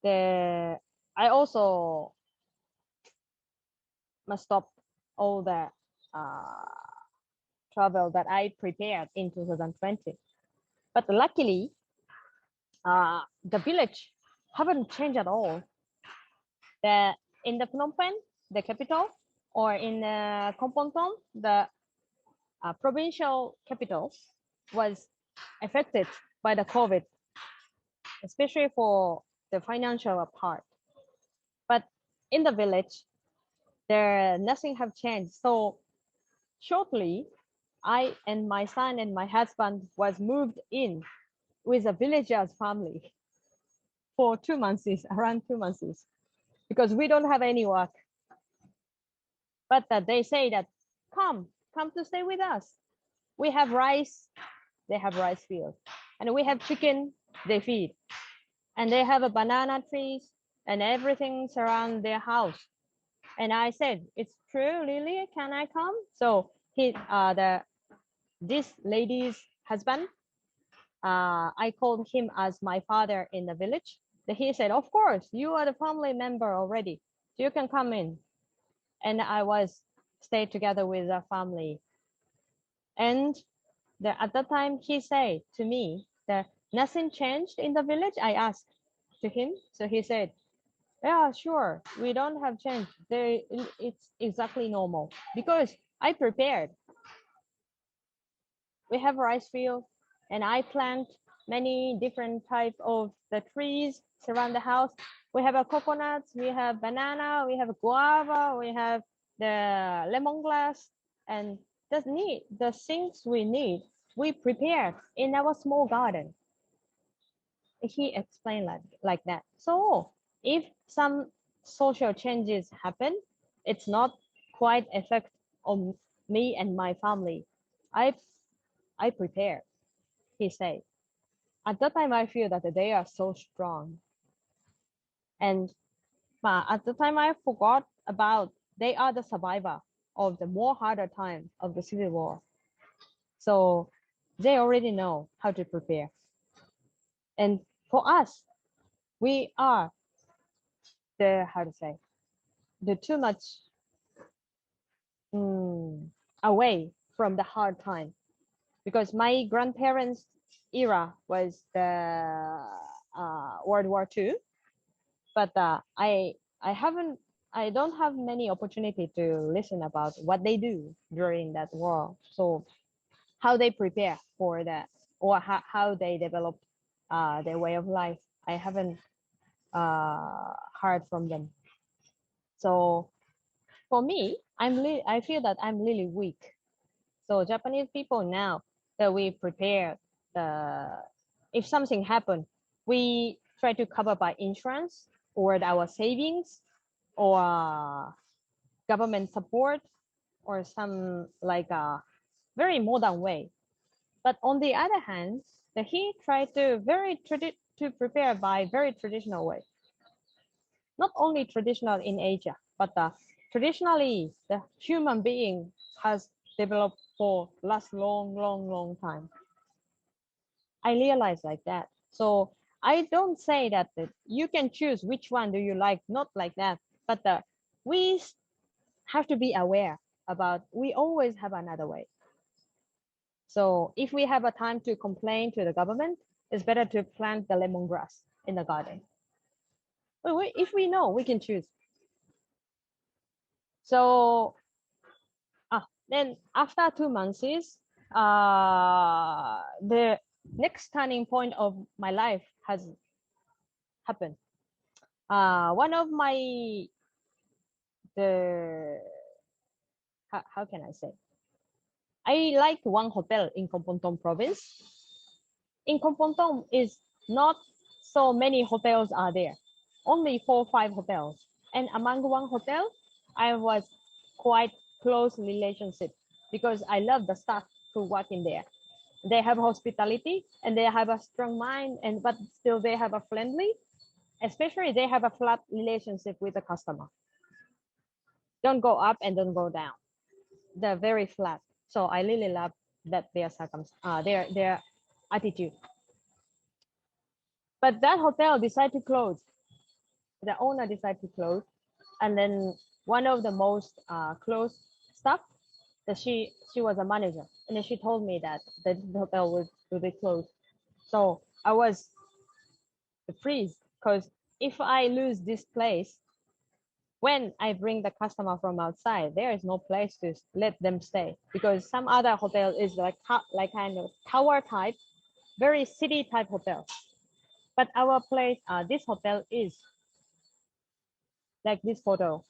I also must stop all the travel that I prepared in 2020. But luckily, the village haven't changed at all. In the Phnom Penh, the capital, or in Kompong the provincial capital, was affected by the COVID, especially for the financial part. But in the village, nothing have changed. So shortly, I and my son and my husband was moved in with a villager's family for 2 months, around 2 months, because we don't have any work. But they say that come to stay with us. We have rice, they have rice fields, and we have chicken, they feed, and they have a banana trees and everything surround their house. And I said, it's true, Lily, can I come? So this lady's husband, I called him as my father in the village. He said, of course, you are the family member already, so you can come in. And I was stayed together with the family. And that at that time he said to me that nothing changed in the village. I asked to him, so he said, yeah, sure, we don't have change. It's exactly normal because I prepared. We have rice field, and I plant many different type of the trees surround the house. We have a coconuts, we have banana, we have guava, we have the lemongrass, and the things we need, we prepare in our small garden. He explained like that. So if some social changes happen, it's not quite effect on me and my family. I I prepare, he said. At that time, I feel that they are so strong. And at the time, I forgot about they are the survivor of the more harder time of the civil war. So they already know how to prepare. And for us, we are how to say, the too much away from the hard time. Because my grandparents' era was the World War II, but I don't have many opportunity to listen about what they do during that war. So how they prepare for that, or how they develop their way of life, I haven't heard from them. So for me, I feel that I'm really weak. So Japanese people, now that we prepare if something happened, we try to cover by insurance or our savings or government support or some like a very modern way. But on the other hand, he tried to to prepare by very traditional way. Not only traditional in Asia, but traditionally the human being has developed for last long time. I realize like that. So I don't say that you can choose which one do you like, not like that. But we have to be aware about we always have another way. So if we have a time to complain to the government, it's better to plant the lemongrass in the garden. If we know, we can choose. So then after 2 months the next turning point of my life has happened. One of the how can I say? I like one hotel in Kompongtom province. In Kompongtom is not so many hotels are there, only 4 or 5 hotels. And among one hotel, I was quite close relationship because I love the staff who work in there. They have hospitality and they have a strong mind, and but still they have a friendly, especially they have a flat relationship with the customer. Don't go up and don't go down. They're very flat. So I really love that their attitude. But that hotel decided to close. The owner decided to close, and then one of the most close staff, that she was a manager, and then she told me that the hotel will be closed. So I was freeze because if I lose this place, when I bring the customer from outside, there is no place to let them stay because some other hotel is like kind of tower type, very city type hotel. But our place, this hotel is like this photo.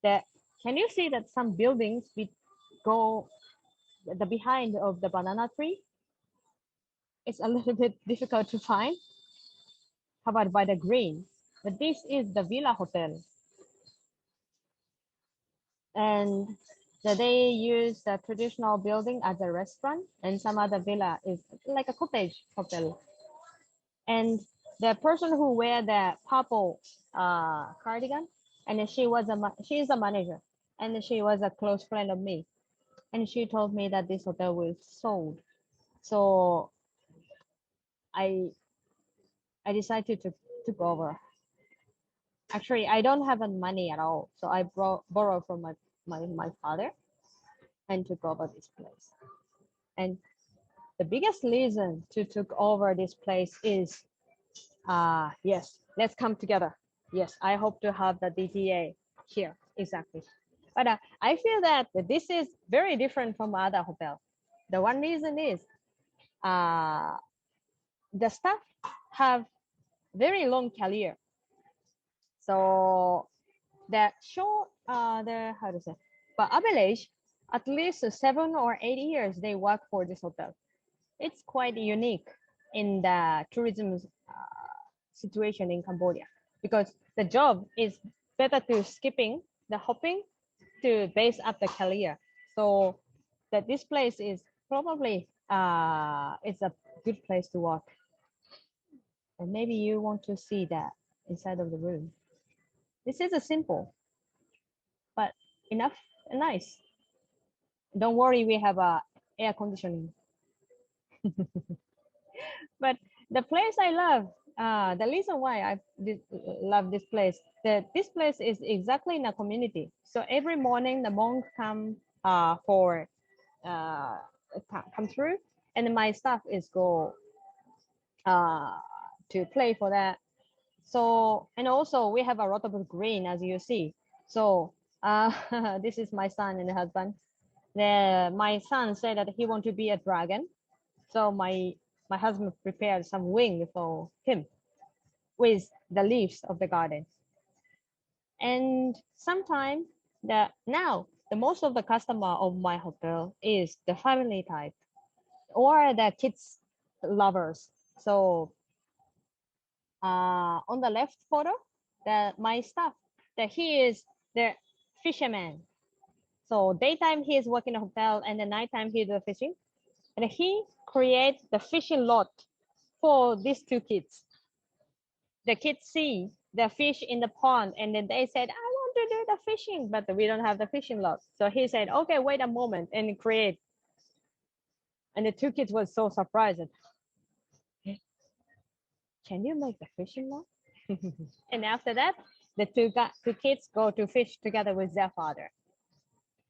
That can you see that some buildings go the behind of the banana tree? It's a little bit difficult to find, covered by the green. But this is the Villa Hotel. And they use the traditional building as a restaurant, and some other villa is like a cottage hotel. And the person who wear the purple cardigan, and she is a manager, and she was a close friend of me, and she told me that this hotel was sold. So I decided to go over. Actually, I don't have any money at all, so I borrow from my father and took over this place. And the biggest reason to took over this place is, yes, let's come together. Yes, I hope to have the DTA here, exactly. But I feel that this is very different from other hotels. The one reason is the staff have very long career. So the short, the how to say, but average, at least 7 or 8 years they work for this hotel. It's quite unique in the tourism situation in Cambodia because the job is better to skipping the hopping to base up the career. So that this place is probably it's a good place to work. And maybe you want to see that inside of the room. This is a simple, but enough and nice. Don't worry, we have a air conditioning. But the place I love, the reason why I love this place, that this place is exactly in a community. So every morning the monks come for come through, and my staff is go to play for that. So, and also we have a lot of green, as you see. So this is my son and husband. My son said that he want to be a dragon. So my husband prepared some wing for him with the leaves of the garden. And sometimes now the most of the customer of my hotel is the family type or the kids lovers. So on the left photo, my staff, that he is the fisherman. So daytime he is working in a hotel, and the nighttime he does fishing. And he creates the fishing lot for these two kids. The kids see the fish in the pond, and then they said, "I want to do the fishing," but we don't have the fishing lot. So he said, "Okay, wait a moment," and create. And the two kids were so surprised. Can you make the fishing lot? And after that, the two kids go to fish together with their father.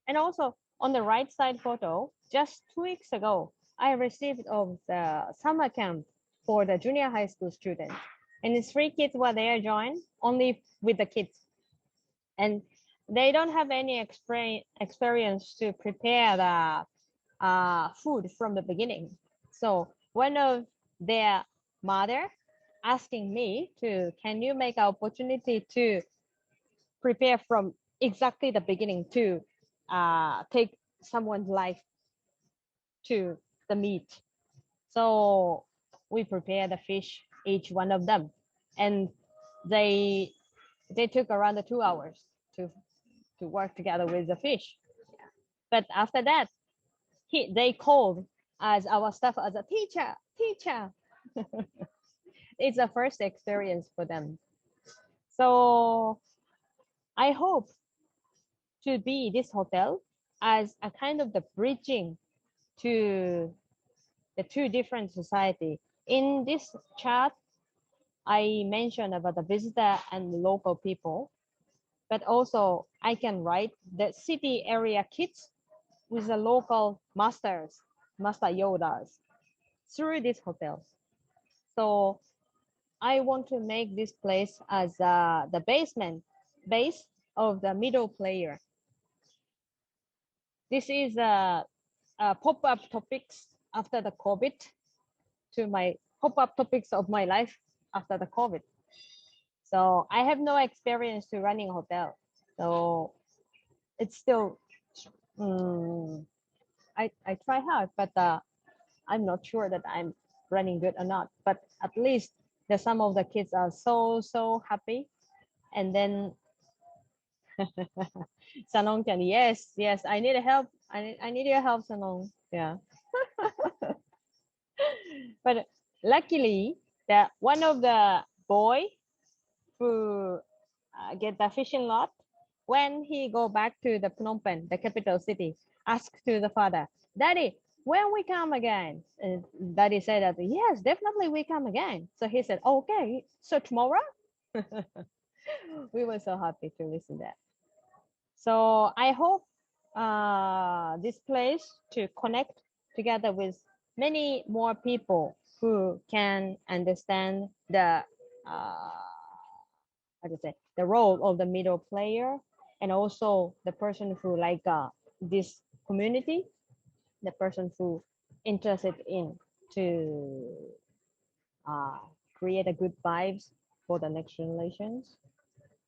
And also on the right side photo, just 2 weeks ago, I received of the summer camp for the junior high school students. And the 3 kids were there joined only with the kids. And they don't have any experience to prepare the food from the beginning. So one of their mother asking me to, can you make an opportunity to prepare from exactly the beginning to take someone's life to the meat. So we prepare the fish, each one of them, and they took around 2 hours to work together with the fish. But after that, they called as our staff as a teacher. It's a first experience for them. So I hope to be this hotel as a kind of the bridging to the two different society. In this chart, I mentioned about the visitor and local people, but also I can write the city area kids with the local master Yodas through this hotel. So I want to make this place as the base of the middle player. This is a pop-up topics after the COVID, to my pop-up topics of my life after the COVID. So I have no experience to running a hotel. So it's still, I try hard, but I'm not sure that I'm running good or not. But at least some of the kids are so happy. And then Sanong can, yes, I need help. I need your help, Sanong. Yeah. But luckily, that one of the boy who get the fishing lot, when he go back to the Phnom Penh, the capital city, ask to the father, "Daddy, when we come again?" And Daddy said that, "Yes, definitely we come again." So he said, "Okay, so tomorrow?" We were so happy to listen to that. So I hope this place to connect together with many more people who can understand the how to say, the role of the middle player, and also the person who like this community, the person who interested in to create a good vibes for the next generations.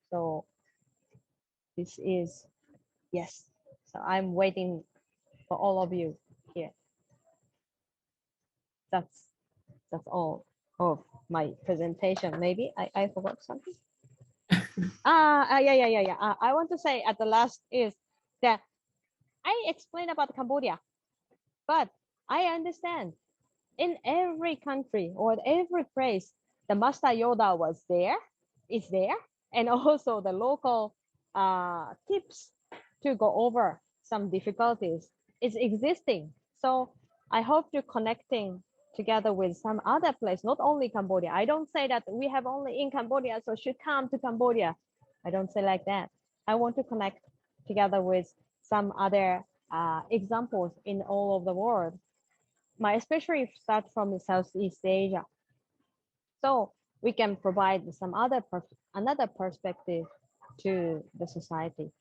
So this is, yes. So I'm waiting for all of you here. That's all of my presentation. Maybe I forgot something. Yeah. I want to say at the last is that I explained about Cambodia, but I understand in every country or every place, the Master Yoda was there, is there, and also the local tips to go over some difficulties is existing. So I hope you're connecting together with some other place, not only Cambodia. I don't say that we have only in Cambodia, so should come to Cambodia. I don't say like that. I want to connect together with some other examples in all of the world. My especially start from Southeast Asia. So we can provide some another perspective to the society,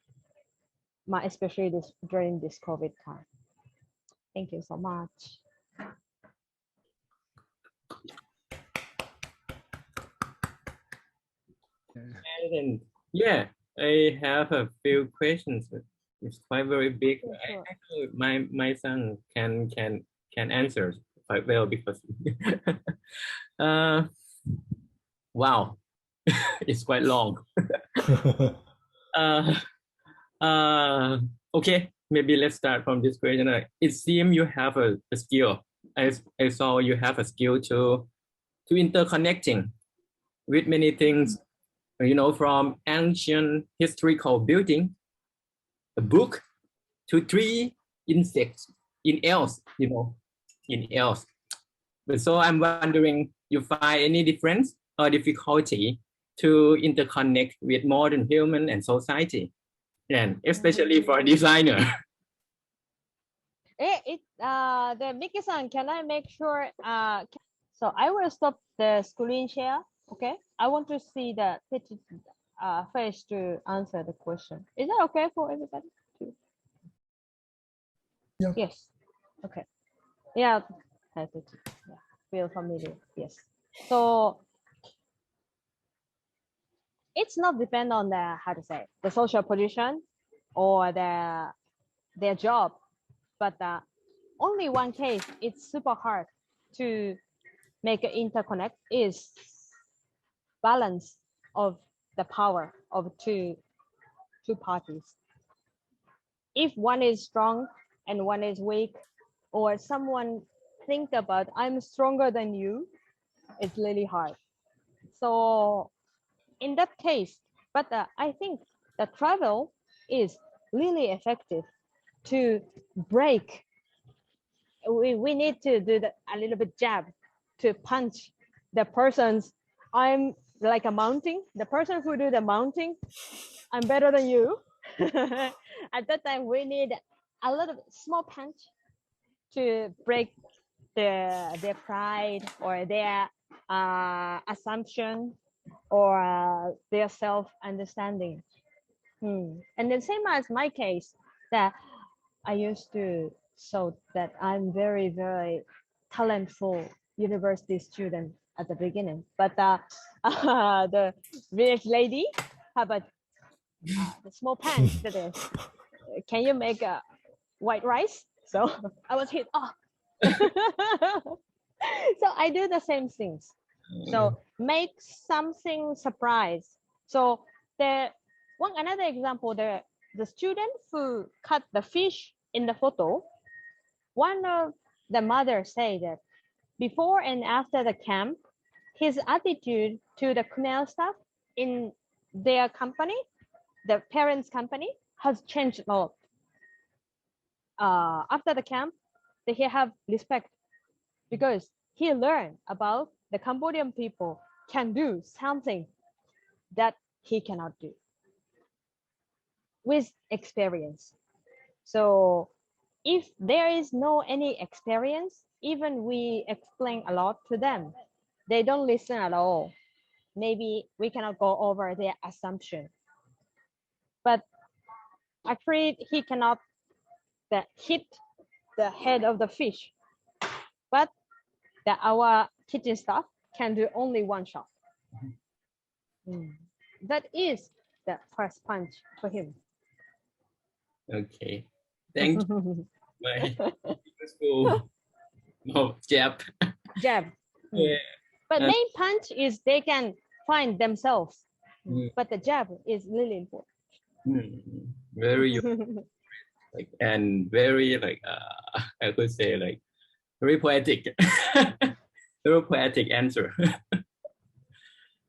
especially this during this COVID time. Thank you so much. And yeah, I have a few questions. It's quite very big. Sure. My son can answer quite well because wow, it's quite long. Okay, maybe let's start from this question. It seems you have a skill. I saw you have a skill to interconnecting with many things, you know, from ancient historical building, a book, to three insects in else, you know, in else. But so I'm wondering, you find any difference or difficulty to interconnect with modern human and society, and especially for a designer? The Miki-san, can I make sure? So I will stop the screen share. Okay, I want to see the face to answer the question. Is that okay for everybody? Yeah. Yes. Okay. Yeah. Yeah. Feel familiar. Yes. So it's not depend on the how to say the social position or their job, but only one case it's super hard to make an interconnect is balance of the power of two parties. If one is strong and one is weak, or someone think about I'm stronger than you, it's really hard. So in that case, but I think the travel is really effective to break. We need to do a little bit jab to punch the person's I'm like a mounting, the person who do the mounting, I'm better than you. At that time we need a little bit small punch to break their pride or their assumption or their self-understanding. And the same as my case, that I used to show that I'm very, very talentful university student at the beginning, but the village lady have a the small pan that is, can you make a white rice? So I was hit off. So I do the same things. So make something surprise. So another example, the student who cut the fish in the photo, one of the mothers say that before and after the camp, his attitude to the Khmer staff in their company, the parents' company, has changed a lot. After the camp, he have respect because he learned about the Cambodian people can do something that he cannot do with experience. So if there is no any experience, even we explain a lot to them, they don't listen at all. Maybe we cannot go over their assumption. But actually, he cannot hit the head of the fish. But our kitchen staff can do only one shot. That is the first punch for him. Okay, thank you. My school jab. Jab. Yeah. But main punch is they can find themselves. But the jab is really important. Very like and very like I could say like very poetic. Very poetic answer.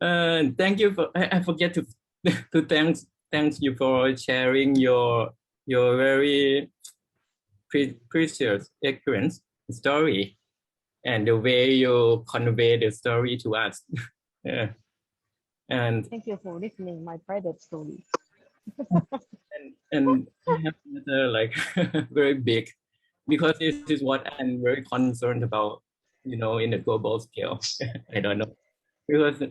Thank you for I forget to thanks you for sharing your very precious experience story and the way you convey the story to us. Yeah. And thank you for listening my private story. and I have another like very big, because this is what I'm very concerned about, you know, in the global scale. I don't know, because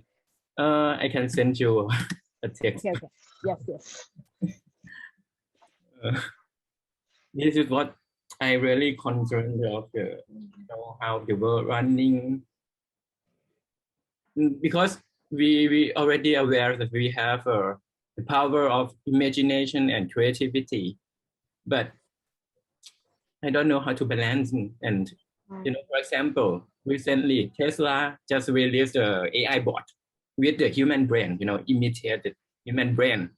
I can send you a text. Okay. Yes. This is what I really concerned of the, you know, how the world running, because we already aware that we have the power of imagination and creativity, but I don't know how to balance. And you know, for example, recently Tesla just released the AI bot with the human brain, you know, imitated human brain,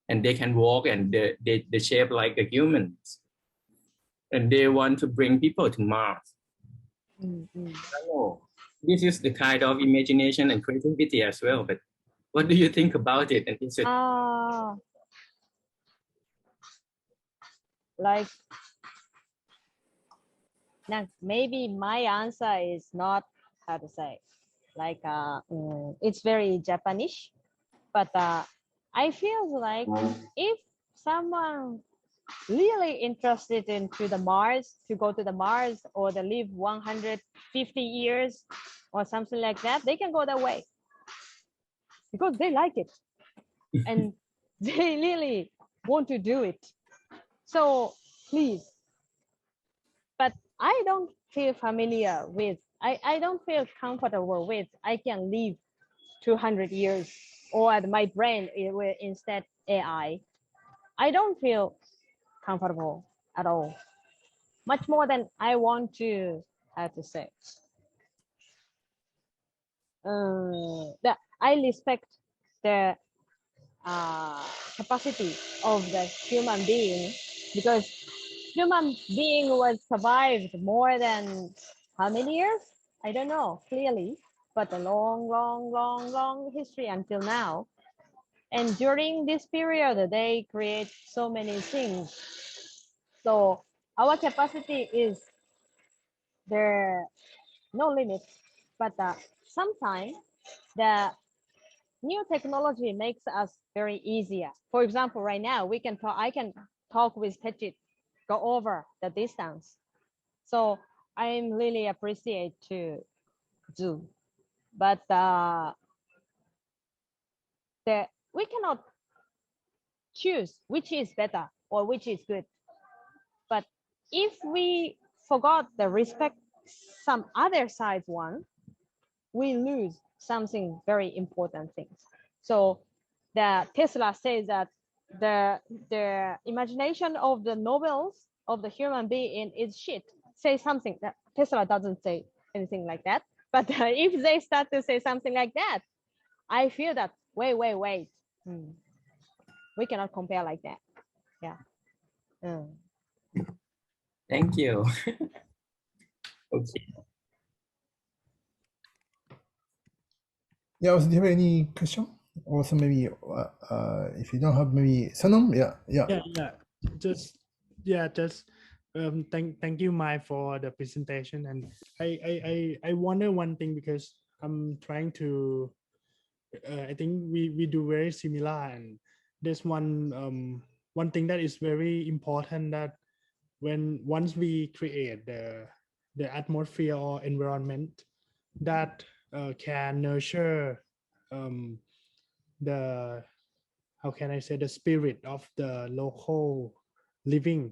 and they can walk and they shape like the humans, and they want to bring people to Mars. I know this is the kind of imagination and creativity as well, but what do you think about it? And is it like now maybe my answer is not how to say like it's very Japanese, but I feel like if someone really interested into the Mars, to go to the Mars or to live 150 years or something like that, they can go that way because they like it and they really want to do it. So please, but I don't feel familiar with, I don't feel comfortable with I can live 200 years or my brain will instead AI. I don't feel comfortable at all. Much more than I want to, how to say, that I respect the capacity of the human being, because human being was survived more than how many years? I don't know clearly, but a long history until now. And during this period, they create so many things. So our capacity is there, no limit. But sometimes the new technology makes us very easier. For example, right now we can talk. I can talk with Pechit, go over the distance. So I'm really appreciate to do, but we cannot choose which is better or which is good. But if we forgot the respect some other side one, we lose something very important things. So the Tesla says that the imagination of the novels of the human being is shit. Say something that Tesla doesn't say anything like that. But if they start to say something like that, I feel that wait. We cannot compare like that. Yeah. Thank you. Okay. Yeah, also, do you have any question? Also, maybe if you don't have, maybe Sanam, just thank you, Mai, for the presentation. And I wonder one thing, because I'm trying to I think we do very similar, and there's one thing that is very important, that once we create the atmosphere or environment that can nurture the, how can I say, the spirit of the local living,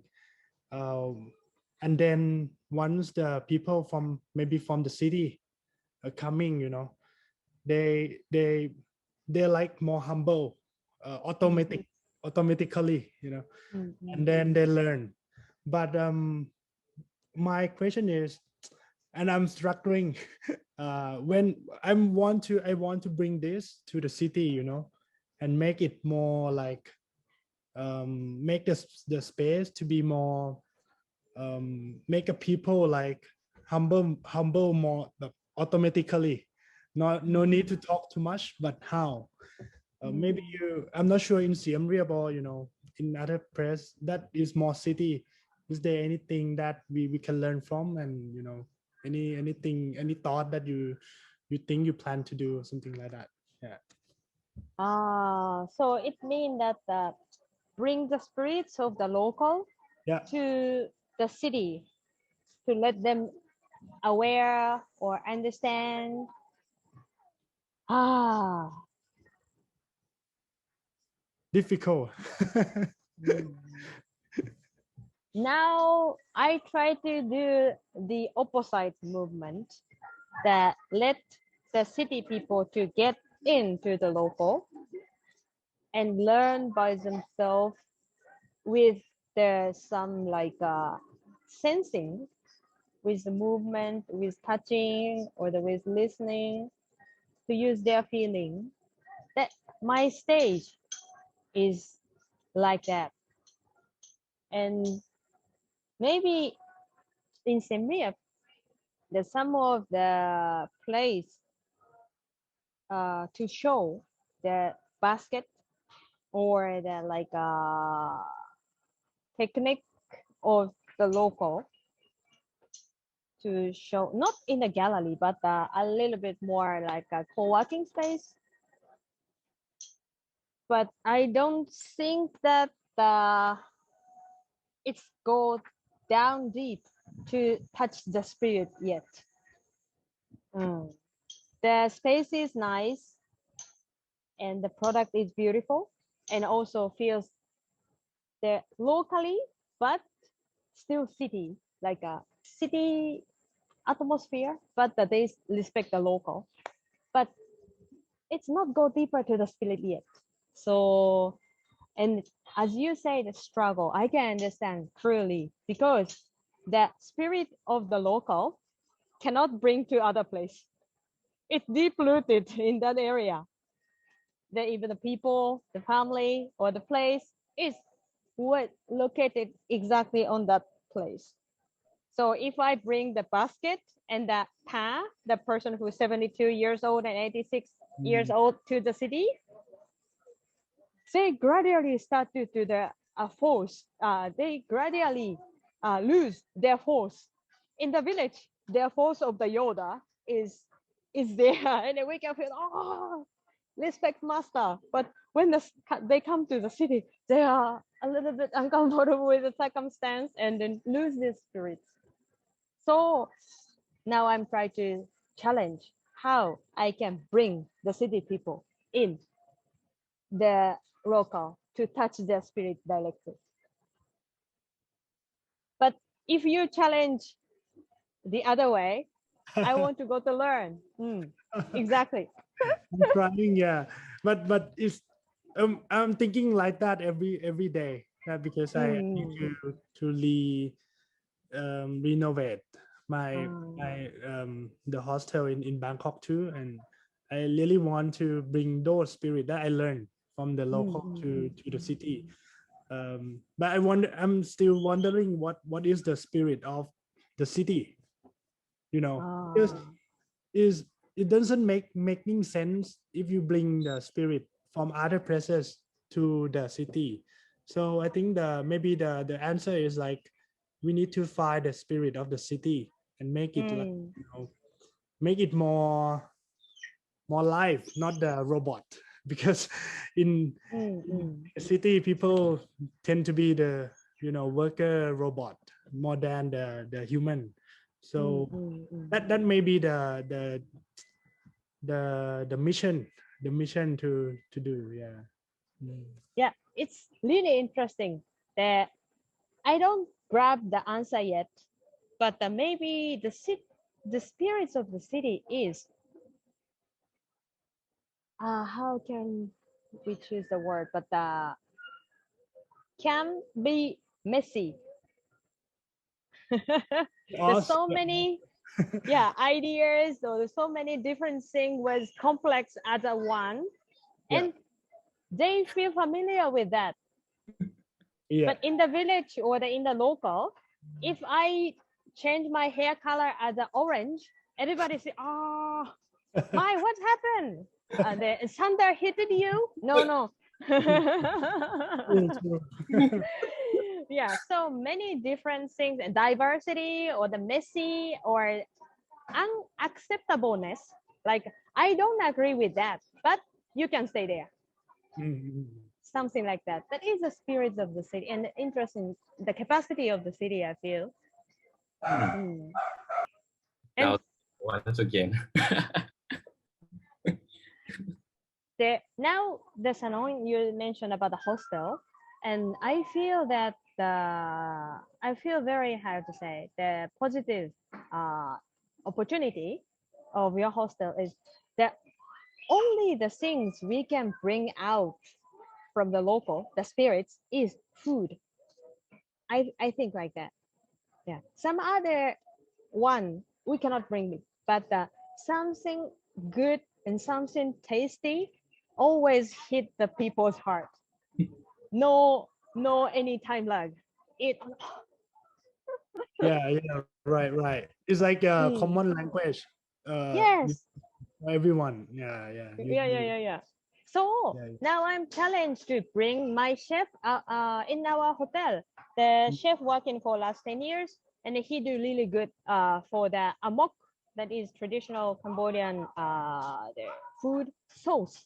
and then once the people from maybe from the city are coming, they they're like more humble, automatically, and then they learn. But my question is, and I'm struggling when I want to bring this to the city, and make it more like, make the space to be more, make a people like humble more, automatically, no need to talk too much. But how, maybe I'm not sure in Siem Reap or in other place that is more city, is there anything that we can learn from, and any thought that you think you plan to do or something like that? Yeah. So it means that bring the spirits of the local to the city, to let them aware or understand. Difficult. Now I try to do the opposite movement, that let the city people to get into the local and learn by themselves with some like sensing, with the movement, with touching, or with listening, to use their feeling. That my stage is like that. And maybe in Siem Reap, there's some of the place to show the basket or the like technique of the local, to show not in the gallery, but a little bit more like a co-working space. But I don't think that it's go down deep to touch the spirit yet. The space is nice and the product is beautiful, and also feels the locally, but still city, like a city atmosphere, but that they respect the local. But it's not go deeper to the spirit yet. So, and as you say, the struggle, I can understand clearly, because the spirit of the local cannot bring to other place. It's deep rooted in that area. That even the people, the family, or the place is what located exactly on that place. So if I bring the basket and the pa, the person who's 72 years old and 86 years old, to the city, they gradually start to the force. They gradually lose their force. In the village, their force of the Yoda is there, and then we can feel, oh, respect master. But when they come to the city, they are a little bit uncomfortable with the circumstance and then lose their spirits. So now I'm trying to challenge how I can bring the city people in the local to touch their spirit directly. But if you challenge the other way, I want to go to learn. Exactly. I'm trying, yeah, but it's I'm thinking like that every day, because I need to renovate my the hostel in Bangkok too, and I really want to bring those spirit that I learned from the local to the city. But I'm still wondering what is the spirit of the city, because it doesn't making sense if you bring the spirit from other places to the city. So I think maybe the answer is like, we need to find the spirit of the city and make it like, make it more live, not the robot. Because in the city, people tend to be the worker robot, more than the human. So that may be the mission to do. Yeah. Yeah, it's really interesting that I don't grab the answer yet, but maybe the spirits of the city is how can we choose the word, but can be messy. There's so many ideas, or there's so many different things was complex as a one, and they feel familiar with that. But in the village or in the local, if I change my hair color as an orange, everybody say, "Oh, my, what happened? The thunder hit you?" No. Yeah, so many different things, and diversity or the messy or unacceptableness. Like, I don't agree with that, but you can stay there. Something like that. That is the spirit of the city, and interesting the capacity of the city, I feel. And once again. Now the Sanon, you mentioned about the hostel, and I feel that I feel very, how to say, the positive opportunity of your hostel is that only the things we can bring out from the local, the spirits, is food. I think like that. Yeah. Some other one we cannot bring it, but something good and something tasty always hit the people's heart. No any time lag. It yeah, right. It's like a common language. Yes. Everyone. Yeah. So now I'm challenged to bring my chef in our hotel. The chef working for last 10 years, and he do really good for the amok, that is traditional Cambodian the food sauce.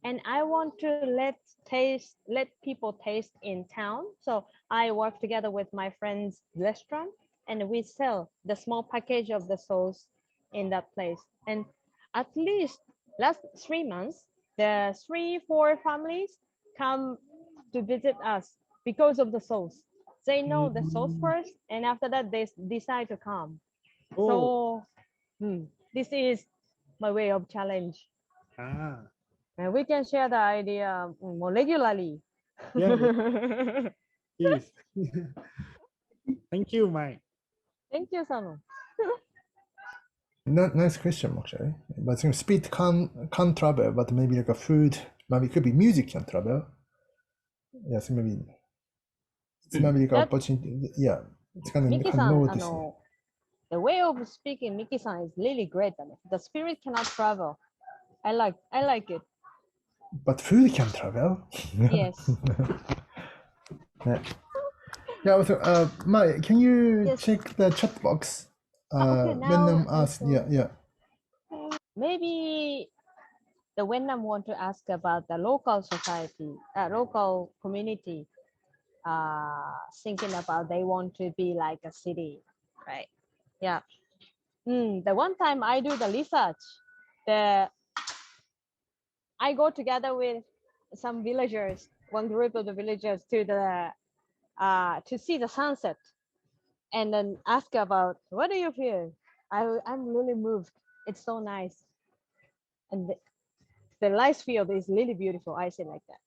And I want to let people taste in town. So I work together with my friend's restaurant, and we sell the small package of the sauce in that place. And at least last 3 months, the 3-4 families come to visit us because of the sauce. They know the sauce first, and after that they decide to come. So this is my way of challenge. And we can share the idea more regularly. Yes. Thank you, Mike. Thank you, Sanu. Nice question, actually. But speed can travel, but maybe like a food, maybe it could be music can travel. Yes, maybe it's maybe like opportunity. Yeah, it's kind of notice. The way of speaking, Miki-san, is really great. The spirit cannot travel. I like it. But food can travel. Yes. Yeah. So, Mike, can you check the chat box? Okay, now when I'm asked, yeah. Maybe the Vietnam want to ask about the local society, local community, thinking about they want to be like a city, right? Yeah. The one time I do the research, I go together with some villagers, one group of the villagers to see the sunset, and then ask about, what do you feel? I'm really moved. It's so nice, and the rice field is really beautiful. I say like that,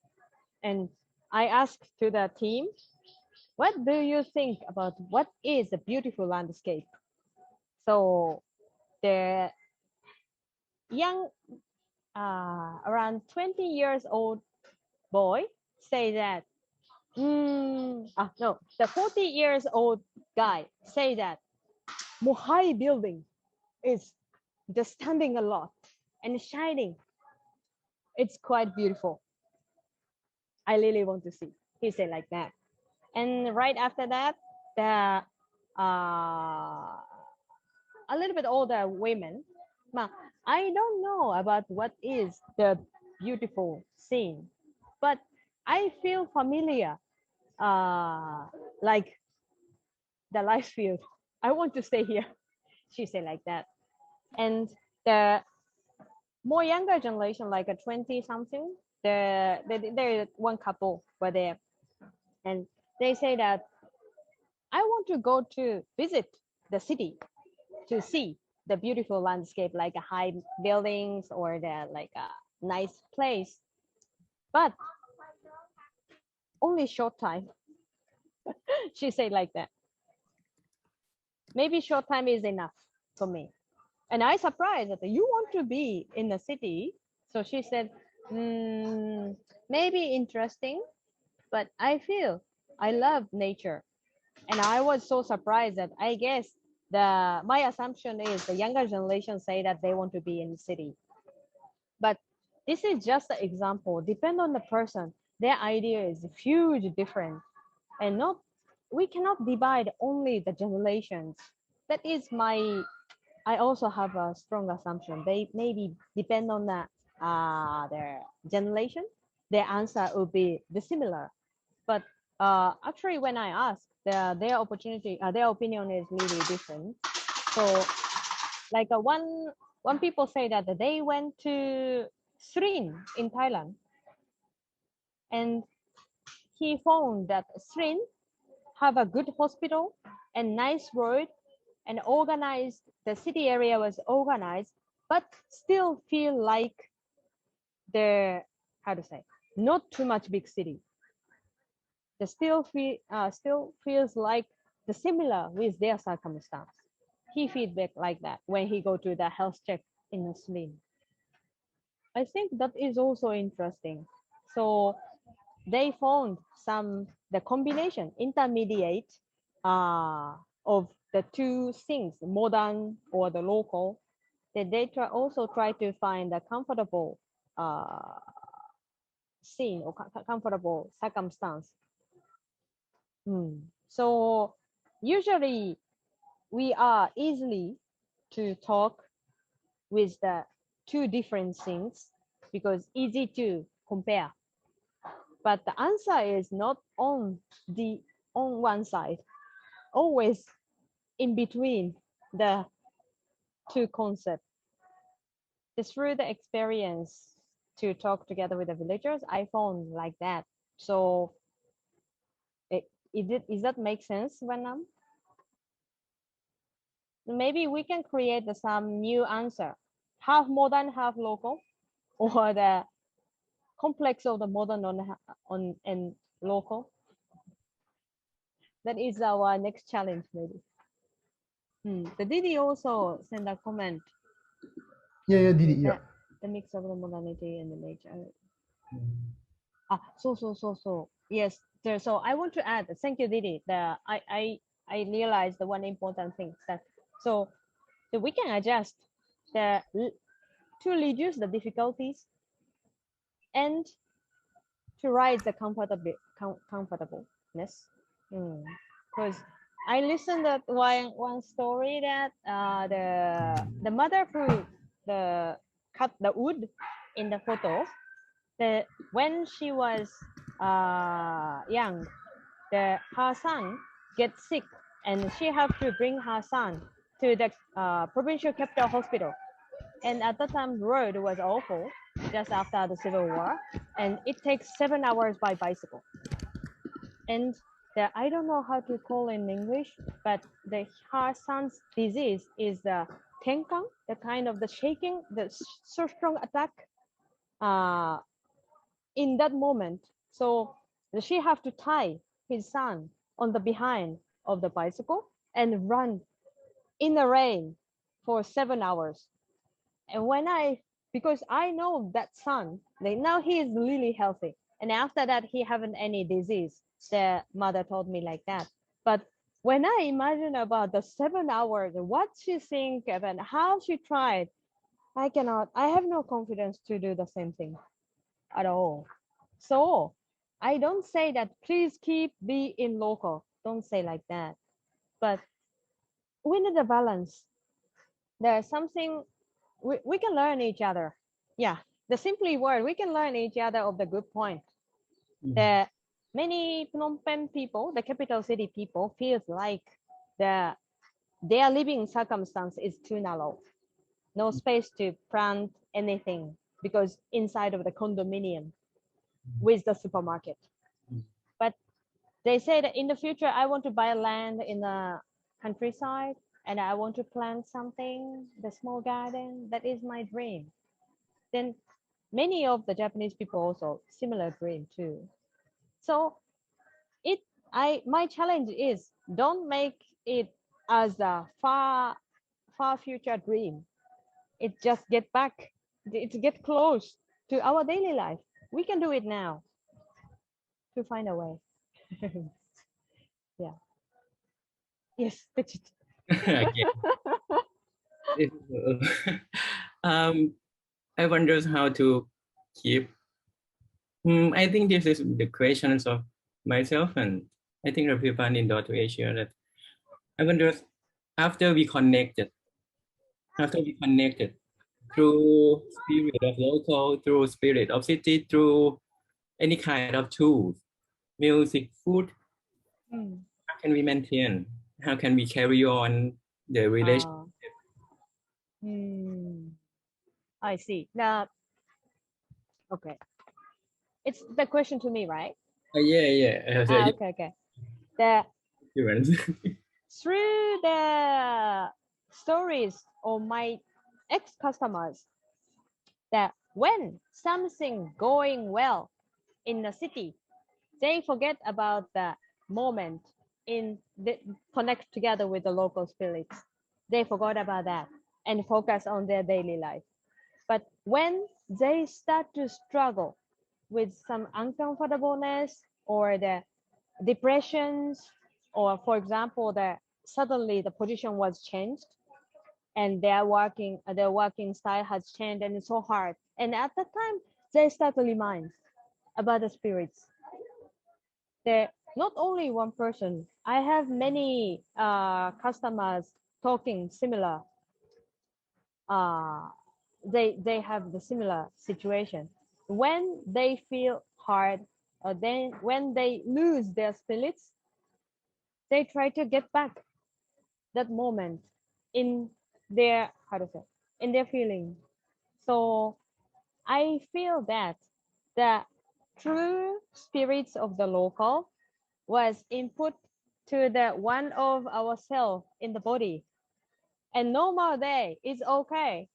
and I asked to the team, what do you think about what is a beautiful landscape? So the young, around 20 years old boy say that, no, the 40 years old guy say that Mohai building is just standing a lot and shining. It's quite beautiful. I really want to see. He said like that. And right after that, the a little bit older women, I don't know about what is the beautiful scene, but I feel familiar. Like the life field. I want to stay here. She said like that. And the more younger generation, like a 20 something, there one couple were there, and they say that I want to go to visit the city to see the beautiful landscape, like a high buildings or the like a nice place, but only short time. She said like that. Maybe short time is enough for me. And I surprised that you want to be in the city. So she said, maybe interesting, but I feel I love nature. And I was so surprised that I guess my assumption is the younger generation say that they want to be in the city. But this is just an example. Depend on the person. Their idea is huge different. And not we cannot divide only the generations. That is I also have a strong assumption. They maybe depend on their generation, their answer will be similar. But actually, when I ask, their opinion is really different. So, like one people say that they went to Srin in Thailand, and he found that Srin have a good hospital and nice road and organized. The city area was organized, but still feel like the how to say not too much big city. The still feels like the similar with their circumstance. He feedback like that when he go to the health check in a slim. I think that is also interesting. So they found the combination intermediate of the two things, modern or the local. That they also try to find a comfortable scene or comfortable circumstance. So usually we are easily to talk with the two different things because easy to compare. But the answer is not on one side, always in between the two concepts. It's through the experience to talk together with the villagers, I found like that. So is that make sense, Vanam? Maybe we can create some new answer, half modern, half local, or the complex of the modern on and local. That is our next challenge, maybe. The Didi also send a comment. Yeah, Didi, yeah. The mix of the modernity and the nature. So yes. So I want to add. Thank you, Didi. I realized the one important thing that so we can adjust to reduce the difficulties and to rise the comfortableness. Because I listened that one story that the mother who cut the wood in the photo, when she was young, her son gets sick and she have to bring her son to the provincial capital hospital. And at that time, the road was awful, just after the Civil War, and it takes 7 hours by bicycle. And I don't know how to call in English, but her son's disease is the tenkang, the kind of the shaking, the so strong attack in that moment. So she have to tie his son on the behind of the bicycle and run in the rain for 7 hours. And because I know that son, now he is really healthy. And after that, he haven't any disease. The mother told me like that. But when I imagine about the 7 hours, what she think and how she tried, I have no confidence to do the same thing at all. So I don't say that please be in local. Don't say like that. But we need a balance. There's something we can learn each other. Yeah, the simply word, we can learn each other of the good point. The many Phnom Penh people, the capital city people, feels like their living circumstance is too narrow. No space to plant anything because inside of the condominium with the supermarket. But they say that in the future, I want to buy land in the countryside and I want to plant something, the small garden. That is my dream. Then many of the Japanese people also similar dream too. So my challenge is don't make it as a far future dream. It just get back, it get close to our daily life. We can do it now to find a way. Yeah. Yes, that's it. Again. um, I wonder how to keep. I think this is the questions of myself, and I think everyone in Dot to Asia that I wonder after we connected through spirit of local, through spirit of city, through any kind of tools, music, food, how can we maintain? How can we carry on the relationship? I see. Now, okay. It's the question to me, right? Yeah. Okay. Through the stories of my ex-customers, that when something going well in the city, they forget about the moment in the connect together with the local spirits. They forgot about that and focus on their daily life. But when they start to struggle with some uncomfortableness or the depressions, or for example, suddenly the position was changed and their working style has changed and it's so hard. And at that time, they start to remind about the spirits. They're not only one person. I have many customers talking similar. They have the similar situation. When they feel hard, or then when they lose their spirits, they try to get back that moment in their in their feeling. So I feel that the true spirits of the local was input to the one of our cell in the body. And normal day is okay.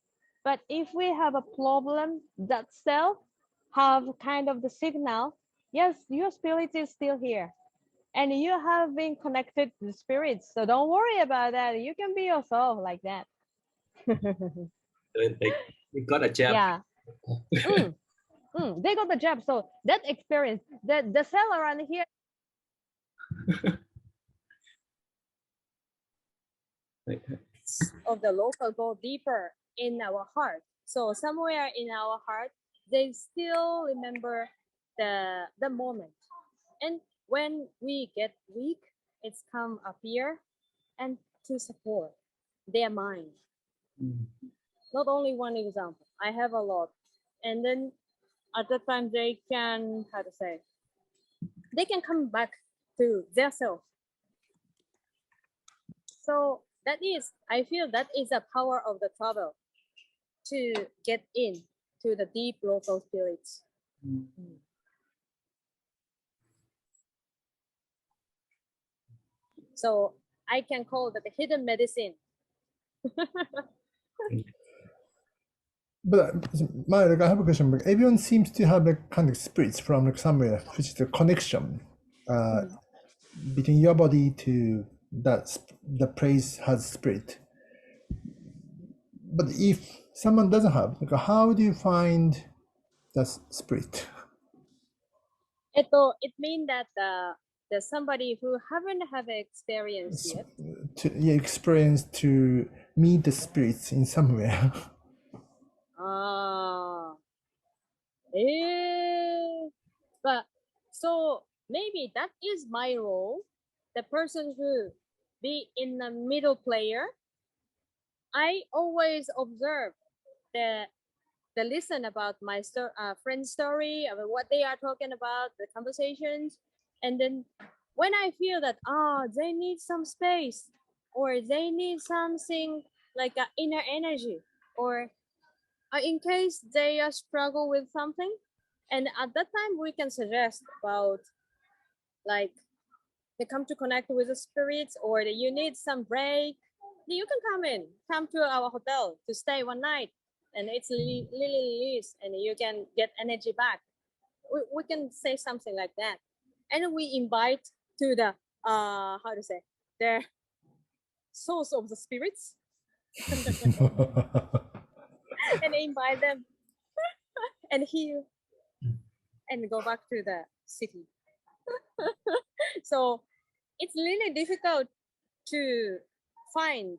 But if we have a problem, that cell have kind of the signal, yes, your spirit is still here. And you have been connected to the spirits. So don't worry about that. You can be yourself like that. We got a jab. Yeah. They got the jab. So that experience, the cell around here of the local go deeper in our heart. So somewhere in our heart, they still remember the moment. And when we get weak, it's come up here and to support their mind. Not only one example. I have a lot. And then at that time they can they can come back to their self. So I feel that is the power of the travel, to get in to the deep local spirits. So I can call that the hidden medicine. But I have a question. Everyone seems to have kind of spirits from somewhere, which is the connection between your body to the place has spirit. But if someone doesn't have, how do you find the spirit? It means that there's somebody who haven't have experience yet. Experience to meet the spirits in somewhere. But so maybe that is my role. The person who be in the middle player. I always observe the listen about my friend's story, about what they are talking about, the conversations, and then when I feel that they need some space, or they need something like an inner energy, or in case they struggle with something, and at that time we can suggest about like they come to connect with the spirits, or that you need some break, you can come to our hotel to stay one night, and it's really release, and you can get energy back. We can say something like that, and we invite to the how to say the source of the spirits and invite them and heal and go back to the city. So it's really difficult to find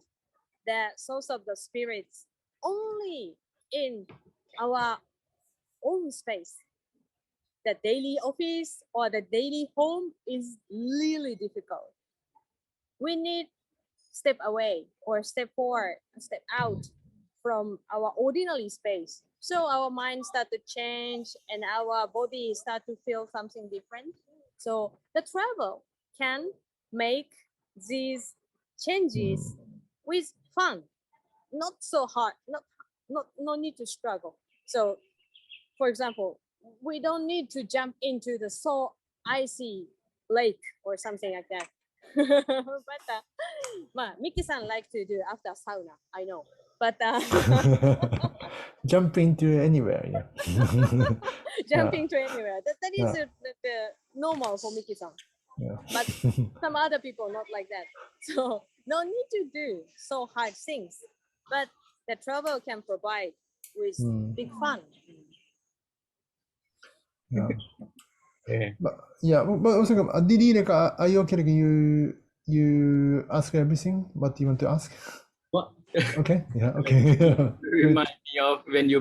the source of the spirits only in our own space. The daily office or the daily home is really difficult. We need step away or step forward, step out from our ordinary space. So our mind start to change and our body start to feel something different. So the travel can make these changes with fun, not so hard, no need to struggle. So for example, we don't need to jump into the so icy lake or something like that. But Miki-san like to do after sauna, I know. But jumping to anywhere, yeah. jumping to anywhere. That is the normal for Miki-san. Yeah. But some other people not like that. So no need to do so hard things. But the travel can provide with big fun. Yeah. Yeah. But also, Didi, like, are you okay? Like, you ask everything what you want to ask. What? Okay. Yeah. Okay. Remind me of when you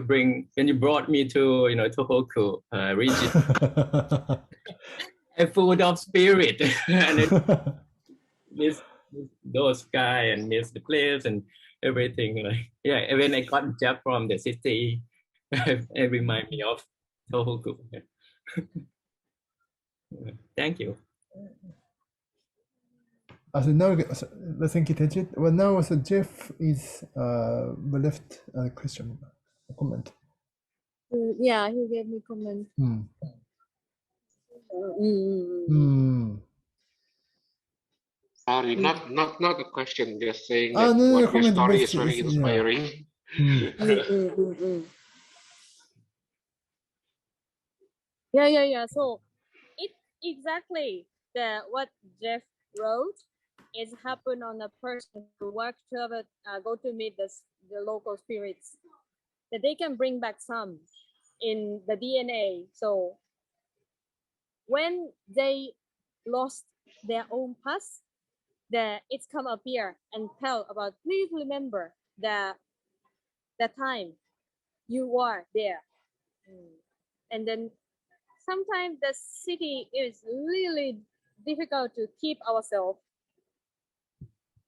brought me to Tohoku region. I'm full of spirit and it miss those guy and miss the place and everything. Like when I got job from the city, it remind me of Tohoku. Thank you. So now, thank you, Tejit. Well, now, so Jeff is left a question, a comment. Yeah, he gave me comment. Sorry, not a question. Just saying that what your story is very inspiring. Yeah. So it exactly what Jeff wrote is happen on a person who works to go to meet the local spirits, that they can bring back some in the DNA. So when they lost their own past, it's come up here and tell about, please remember the time you were there. And then sometimes the city is really difficult to keep ourselves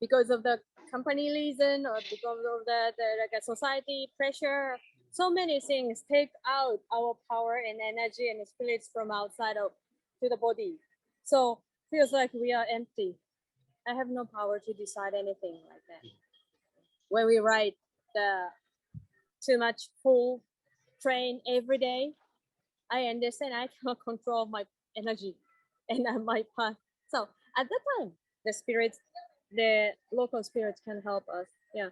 because of the company reason or because of the like a society pressure. So many things take out our power and energy and spirits from outside to the body. So feels like we are empty. I have no power to decide anything like that. When we ride the too much full train every day, I understand I cannot control my energy and my path. So at that time, the local spirits can help us. Yeah.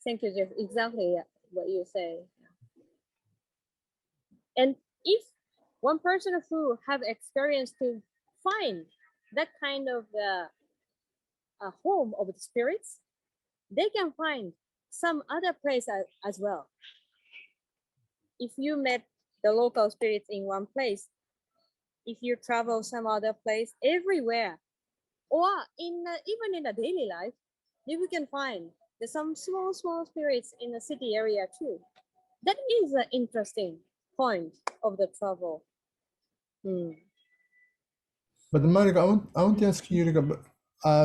Thank you, Jeff. Exactly what you say. And if one person who have experience to find that kind of a home of the spirits, they can find some other place as well. If you met the local spirits in one place, if you travel some other place, everywhere, or even in the daily life, you can find there's some small spirits in the city area too. That is an interesting point of the travel. But Marika, I want to ask you like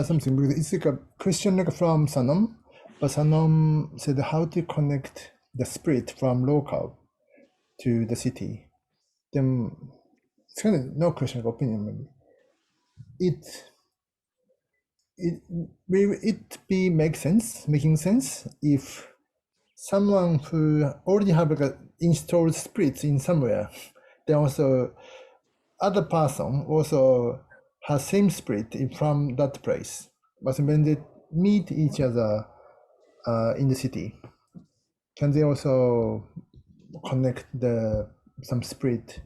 something, because it's like a question like from Sanam, but Sanam said how to connect the spirit from local to the city. Then it's kind of no question of opinion, maybe. making sense if someone who already have like a installed spirits in somewhere, then also other person also has same spirit from that place. But when they meet each other in the city, can they also connect some spirit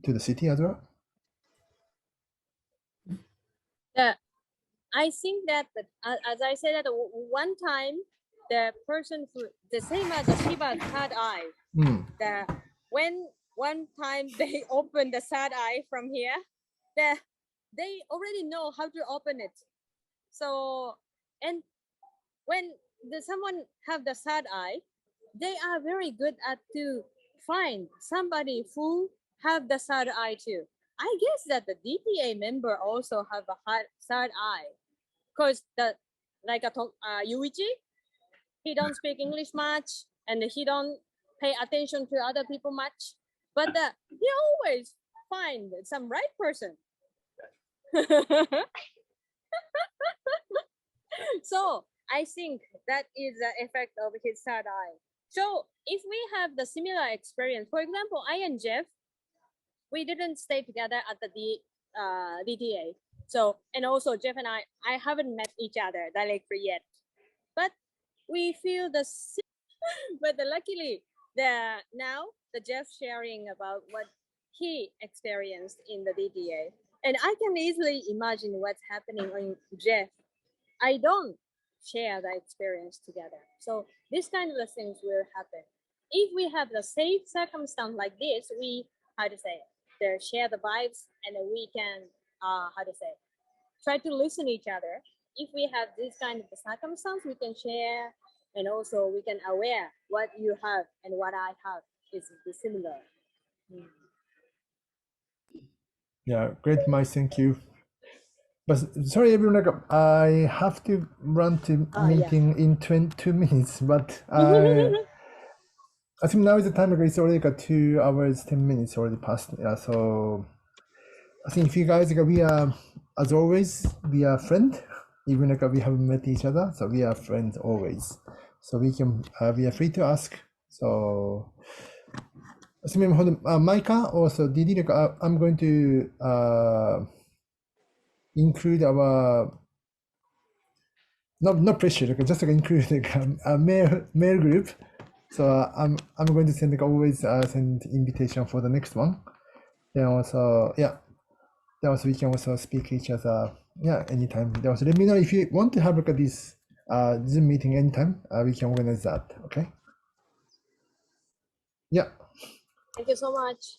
to the city as well? Yeah, I think that as I said that one time, the person who the same as the Shiva's third eye, when one time they open the third eye from here, they already know how to open it. So, and when someone have the third eye, they are very good at to find somebody who have the third eye too. I guess that the DTA member also have a third eye, because like Yuichi, he don't speak English much and he don't pay attention to other people much, but he always find some right person. So I think that is the effect of his third eye. So if we have the similar experience, for example, I and Jeff, we didn't stay together at the DTA. So, and also Jeff and I haven't met each other directly yet, but we feel the same. But luckily, now the Jeff sharing about what he experienced in the DTA, and I can easily imagine what's happening on Jeff. I don't share the experience together. So this kind of things will happen. If we have the safe circumstance like this, we, share the vibes, and we can, try to listen each other. If we have this kind of circumstance, we can share, and also we can aware what you have and what I have is similar. Yeah, great, Mike. Thank you. But sorry, everyone. I have to run to meeting in 22 minutes. But I think now is the time. It's already 2 hours 10 minutes already passed. Yeah, so I think if you guys we are, as always, we are friends. Even we haven't met each other, so we are friends always. So we can we are free to ask. So. Micah also Didi, I'm going to include our not pressure, just include a mail group. So I'm going to send always send invitation for the next one. Then also then also we can also speak each other anytime. Then also let me know if you want to have this Zoom meeting anytime. We can organize that. Okay. Yeah. Thank you so much.